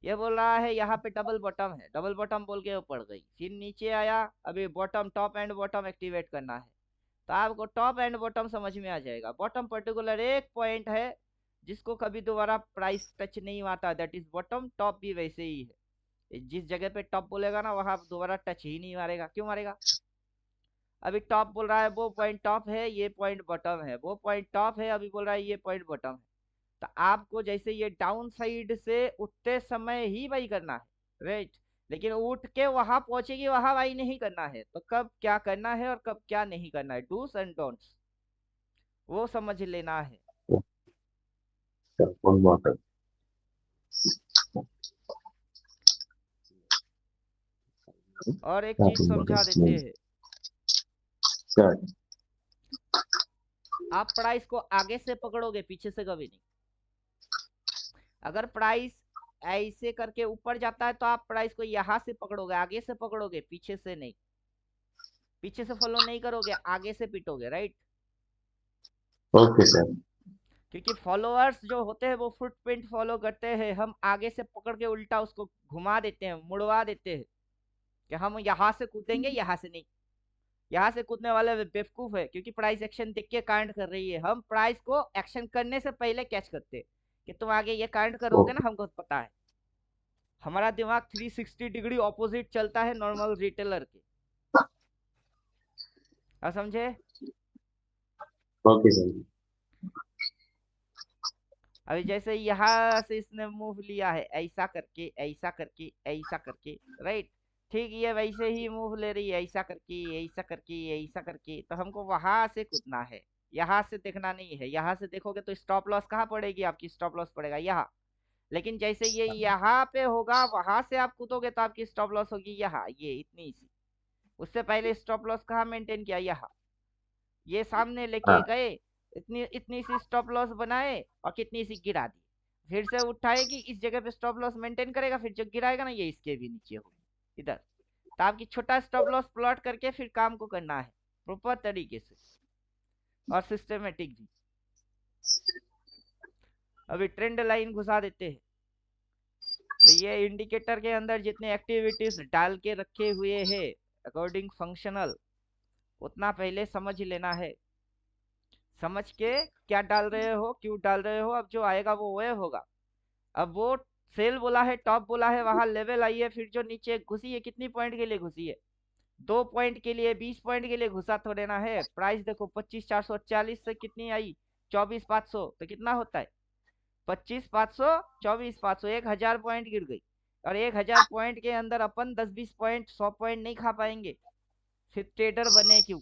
ये बोल रहा है यहाँ पे डबल बॉटम है, डबल बॉटम बोल के ऊपर गई, फिर नीचे आया। अभी bottom, top and bottom activate करना है, तो आपको टॉप एंड बॉटम समझ में आ जाएगा। बॉटम पर्टिकुलर एक पॉइंट है जिसको कभी दोबारा प्राइस टच नहीं आता, दैट इज बॉटम। टॉप भी वैसे ही है, जिस जगह पे टॉप बोलेगा ना वहां दोबारा टच ही नहीं मारेगा। क्यों मारेगा? अभी टॉप बोल रहा है, वो पॉइंट टॉप है, ये पॉइंट बॉटम है, वो पॉइंट टॉप है, अभी बोल रहा है ये पॉइंट बॉटम है। तो आपको जैसे ये डाउन साइड से उठते समय ही वही करना है, राइट? लेकिन उठ के वहां पहुंचेगी वहां वही नहीं करना है, तो कब क्या करना है और कब क्या नहीं करना है, डूस एंड डोंट्स, वो समझ लेना है। On bottom. और एक चीज समझा देते हैं, सर आप प्राइस को आगे से पकड़ोगे, पीछे से कभी नहीं। अगर प्राइस ऐसे करके ऊपर जाता है तो आप प्राइस को यहां से पकड़ोगे, आगे से पकड़ोगे, पीछे से नहीं। पीछे से फॉलो नहीं करोगे, आगे से पीटोगे, राइट। Okay sir. क्योंकि फॉलोअर्स जो होते हैं वो फुटप्रिंट फॉलो करते हैं, हम आगे से पकड़ के उल्टा उसको घुमा देते हैं, मुड़वा देते हैं कि हम यहाँ से कूदेंगे, यहाँ से नहीं। यहाँ से कूदने वाले बेवकूफ है, क्योंकि प्राइस एक्शन देख के कांड कर रही है। हम प्राइस को एक्शन करने से पहले कैच करते हैं कि तुम आगे ये कांड करोगे ना, ओके हमको पता है। हमारा दिमाग 360 डिग्री ऑपोजिट चलता है नॉर्मल रिटेलर के। आप समझे? Okay sir. अभी जैसे यहाँ से इसने मूव लिया है, ऐसा करके, ऐसा करके, ऐसा करके, राइट। ठीक, ये वैसे ही मूव ले रही है, ऐसा करके, ऐसा करके, ऐसा करके। तो हमको वहां से कूदना है, यहाँ से देखना नहीं है। यहाँ से देखोगे तो स्टॉप लॉस कहाँ पड़ेगी आपकी? स्टॉप लॉस पड़ेगा यहाँ। लेकिन जैसे ये यहाँ पे होगा, वहां से आप कूदोगे तो आपकी स्टॉप लॉस होगी यहाँ, ये इतनी सी। उससे पहले स्टॉप लॉस कहाँ मेंटेन किया? यहाँ। ये सामने लेके हाँ गए, इतनी इतनी सी स्टॉप लॉस बनाए और कितनी सी गिरा दी। फिर से उठाएगी, इस जगह पे स्टॉप लॉस मेंटेन करेगा, फिर जो गिराएगा ना, ये इसके भी नीचे होगी इधर। तो आपकी छोटा स्टॉप लॉस प्लॉट करके फिर काम को करना है प्रॉपर तरीके से और सिस्टमेटिक भी। अभी ट्रेंड लाइन घुसा देते हैं। तो ये इंडिकेटर के अंदर जितने एक्टिविटीज डाल के रखे हुए हैं अकॉर्डिंग फंक्शनल, उतना पहले समझ लेना है। समझ के क्या डाल रहे हो, क्यों डाल रहे हो, अब जो आएगा वो होगा। अब वो सेल बोला है, टॉप बोला है, वहां लेवल आई है, फिर जो नीचे घुसी है, कितनी पॉइंट के लिए घुसी है? 2 पॉइंट के लिए, 20 पॉइंट के लिए घुसा थोड़े ना है। प्राइस देखो 25,440 से कितनी आई? 24,500। तो कितना होता है? 25,500, 24,500, 1,000 पॉइंट गिर गई। और 1,000 पॉइंट के अंदर अपन 10-20 पॉइंट, 100 पॉइंट नहीं खा पाएंगे। फिर ट्रेडर बने क्यों?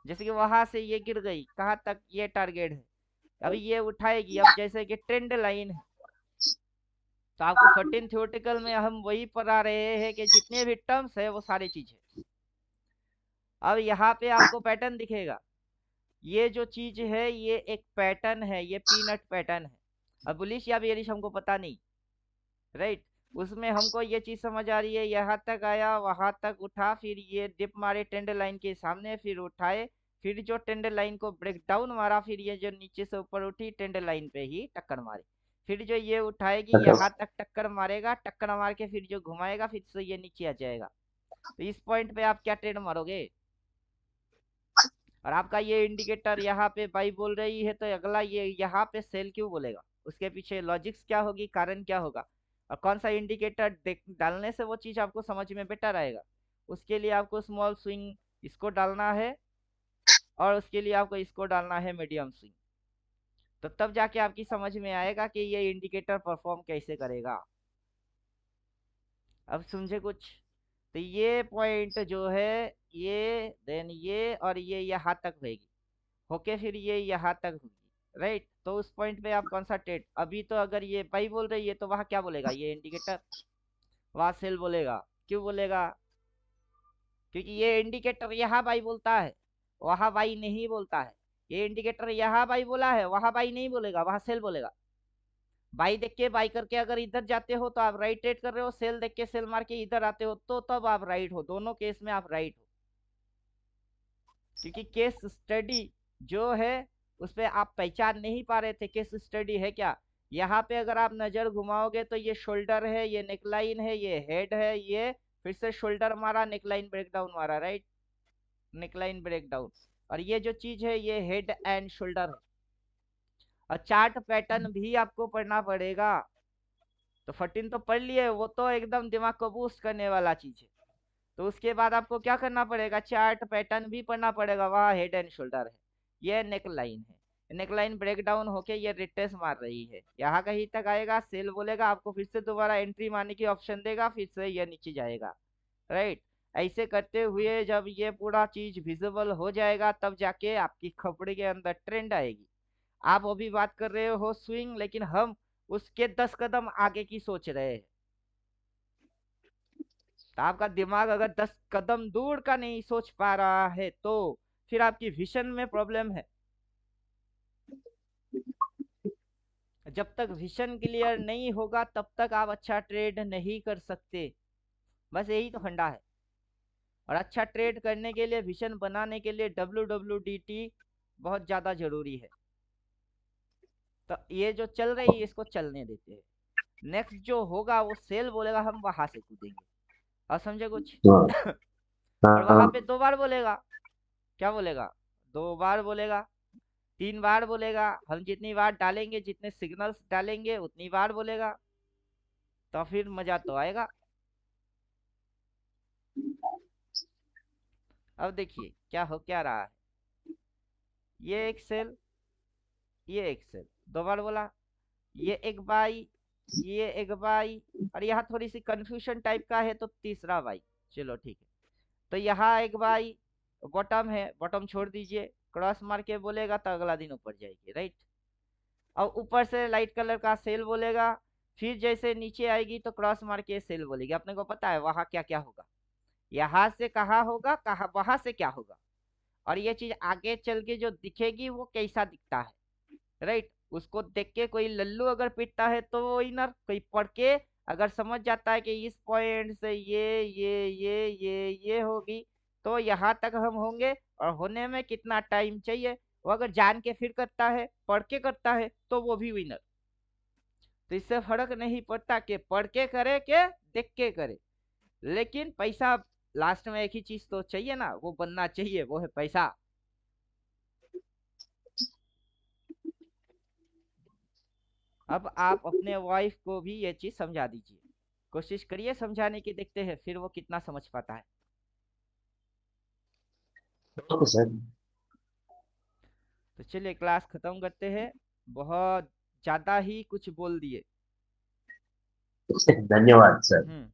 जैसे कि वहां से ये गिर गई, कहाँ तक? ये टारगेट है। अभी ये उठाएगी, अब जैसे कि ट्रेंड लाइन है। तो आपको 14 थ्योरेटिकल में हम वही पढ़ा रहे हैं कि जितने भी टर्म्स है वो सारी चीज है। अब यहाँ पे आपको पैटर्न दिखेगा। ये जो चीज है ये एक पैटर्न है, ये पीनट पैटर्न है। अब बुलिश या बेरिश हमको पता नहीं, राइट। उसमें हमको ये चीज समझ आ रही है, यहाँ तक आया, वहां तक उठा, फिर ये डिप मारे टेंडर लाइन के सामने, फिर उठाए, फिर जो टेंडर लाइन को ब्रेक डाउन मारा, फिर ये जो नीचे से ऊपर उठी टेंडर लाइन पे ही टक्कर मारी। फिर जो ये उठाएगी, यहाँ तक टक्कर मारेगा, टक्कर मार के फिर जो घुमाएगा, फिर से ये नीचे आ जाएगा। तो इस पॉइंट पे आप क्या ट्रेड मारोगे? और आपका ये इंडिकेटर यहाँ पे बाई बोल रही है, तो अगला ये यहाँ पे सेल क्यों बोलेगा? उसके पीछे लॉजिक्स क्या होगी, कारण क्या होगा? और कौन सा इंडिकेटर डालने से वो चीज आपको समझ में बेटर आएगा? उसके लिए आपको स्मॉल स्विंग इसको डालना है, और उसके लिए आपको इसको डालना है मीडियम स्विंग। तो तब जाके आपकी समझ में आएगा कि ये इंडिकेटर परफॉर्म कैसे करेगा। अब समझे कुछ? तो ये पॉइंट जो है, ये देन ये और ये यहाँ तक होगी, होके फिर ये यहाँ तक होगी, राइट। तो उस पॉइंट पे आप कौन सा ट्रेड? अभी तो अगर ये बाई बोल रही है तो वहां क्या बोलेगा ये इंडिकेटर? वहां सेल बोलेगा। क्यों बोलेगा? क्योंकि ये इंडिकेटर यहाँ बाई बोलता है, वहां बाई नहीं बोलता है। ये इंडिकेटर यहाँ बाई बोला है, वहां बाई नहीं बोलेगा, वहां सेल बोलेगा। बाई देख के बाई करके अगर इधर जाते हो तो आप राइट ट्रेड कर रहे हो, सेल देख के सेल मार के इधर आते हो तो तब आप राइट हो। दोनों केस में आप राइट हो, क्योंकि केस स्टडी जो है उस पर आप पहचान नहीं पा रहे थे केस स्टडी है क्या। यहाँ पे अगर आप नजर घुमाओगे तो ये शोल्डर है, ये नेकलाइन है, ये हेड है, ये फिर से शोल्डर मारा, नेकलाइन ब्रेकडाउन मारा, राइट। Neckline breakdown. और ये जो चीज है ये हेड एंड शोल्डर है। और चार्ट पैटर्न भी आपको पढ़ना पड़ेगा। तो 14 तो पढ़ लिए, वो तो एकदम दिमाग को बूस्ट करने वाला चीज है। तो उसके बाद आपको क्या करना पड़ेगा? चार्ट पैटर्न भी पढ़ना पड़ेगा। वहाँ हेड एंड शोल्डर है, ये नेक लाइन है, नेक लाइन ब्रेक डाउन होके ये रिट्रेस मार रही है, यहाँ कहीं तक आएगा, सेल बोलेगा, आपको फिर से दोबारा एंट्री मारने की ऑप्शन देगा, फिर से ये नीचे जाएगा, राइट। ऐसे करते हुए जब ये पूरा चीज विजिबल हो जाएगा, तब जाके आपकी खोपड़ी के अंदर ट्रेंड आएगी। आप अभी बात कर रहे हो स्विंग, लेकिन हम उसके 10 कदम आगे की सोच रहे हैं। तो आपका दिमाग अगर 10 कदम दूर का नहीं सोच पा रहा है तो फिर आपकी विजन में प्रॉब्लम है। जब तक विजन क्लियर नहीं होगा तब तक आप अच्छा ट्रेड नहीं कर सकते। बस यही तो फंडा है। और अच्छा ट्रेड करने के लिए, विजन बनाने के लिए WWDT बहुत ज्यादा जरूरी है। तो ये जो चल रही है इसको चलने देते हैं। नेक्स्ट जो होगा वो सेल बोलेगा, हम वहां से कूदेंगे। और समझे कुछ? हाँ और वहां हाँ पे 2 बार बोलेगा। क्या बोलेगा? 2 बार बोलेगा, 3 बार बोलेगा। हम जितनी बार डालेंगे, जितने सिग्नल्स डालेंगे उतनी बार बोलेगा। तो फिर मजा तो आएगा। अब देखिए क्या हो क्या रहा है। ये एक सेल, ये एक सेल, 2 बार बोला। ये एक बाई, ये एक बाई। और यहाँ थोड़ी सी कंफ्यूजन टाइप का है तो तीसरा बाई। चलो ठीक है। तो यहाँ एक बाई, बॉटम है, बॉटम छोड़ दीजिए। क्रॉस मार के बोलेगा तो अगला दिन ऊपर जाएगी, राइट। और ऊपर से लाइट कलर का सेल बोलेगा। फिर जैसे नीचे आएगी तो क्रॉस मार के सेल बोलेगी। अपने को पता है वहां क्या क्या होगा। यहाँ से कहा होगा, कहा वहां से क्या होगा। और ये चीज आगे चल के जो दिखेगी वो कैसा दिखता है, राइट। उसको देख के कोई लल्लू अगर पीटता है तो वो इनर, कोई पढ़ के अगर समझ जाता है कि इस पॉइंट से ये होगी तो यहाँ तक हम होंगे। और होने में कितना टाइम चाहिए, वो अगर जान के फिर करता है, पढ़ के करता है, तो वो भी विनर। तो इससे फर्क नहीं पड़ता कि पढ़ के करे के देख के करे, लेकिन पैसा लास्ट में एक ही चीज तो चाहिए ना, वो बनना चाहिए, वो है पैसा। अब आप अपने वाइफ को भी ये चीज समझा दीजिए। कोशिश करिए समझाने की, देखते हैं फिर वो कितना समझ पाता है। Okay sir. तो चलिए क्लास खत्म करते हैं। बहुत ज्यादा ही कुछ बोल दिए। धन्यवाद सर।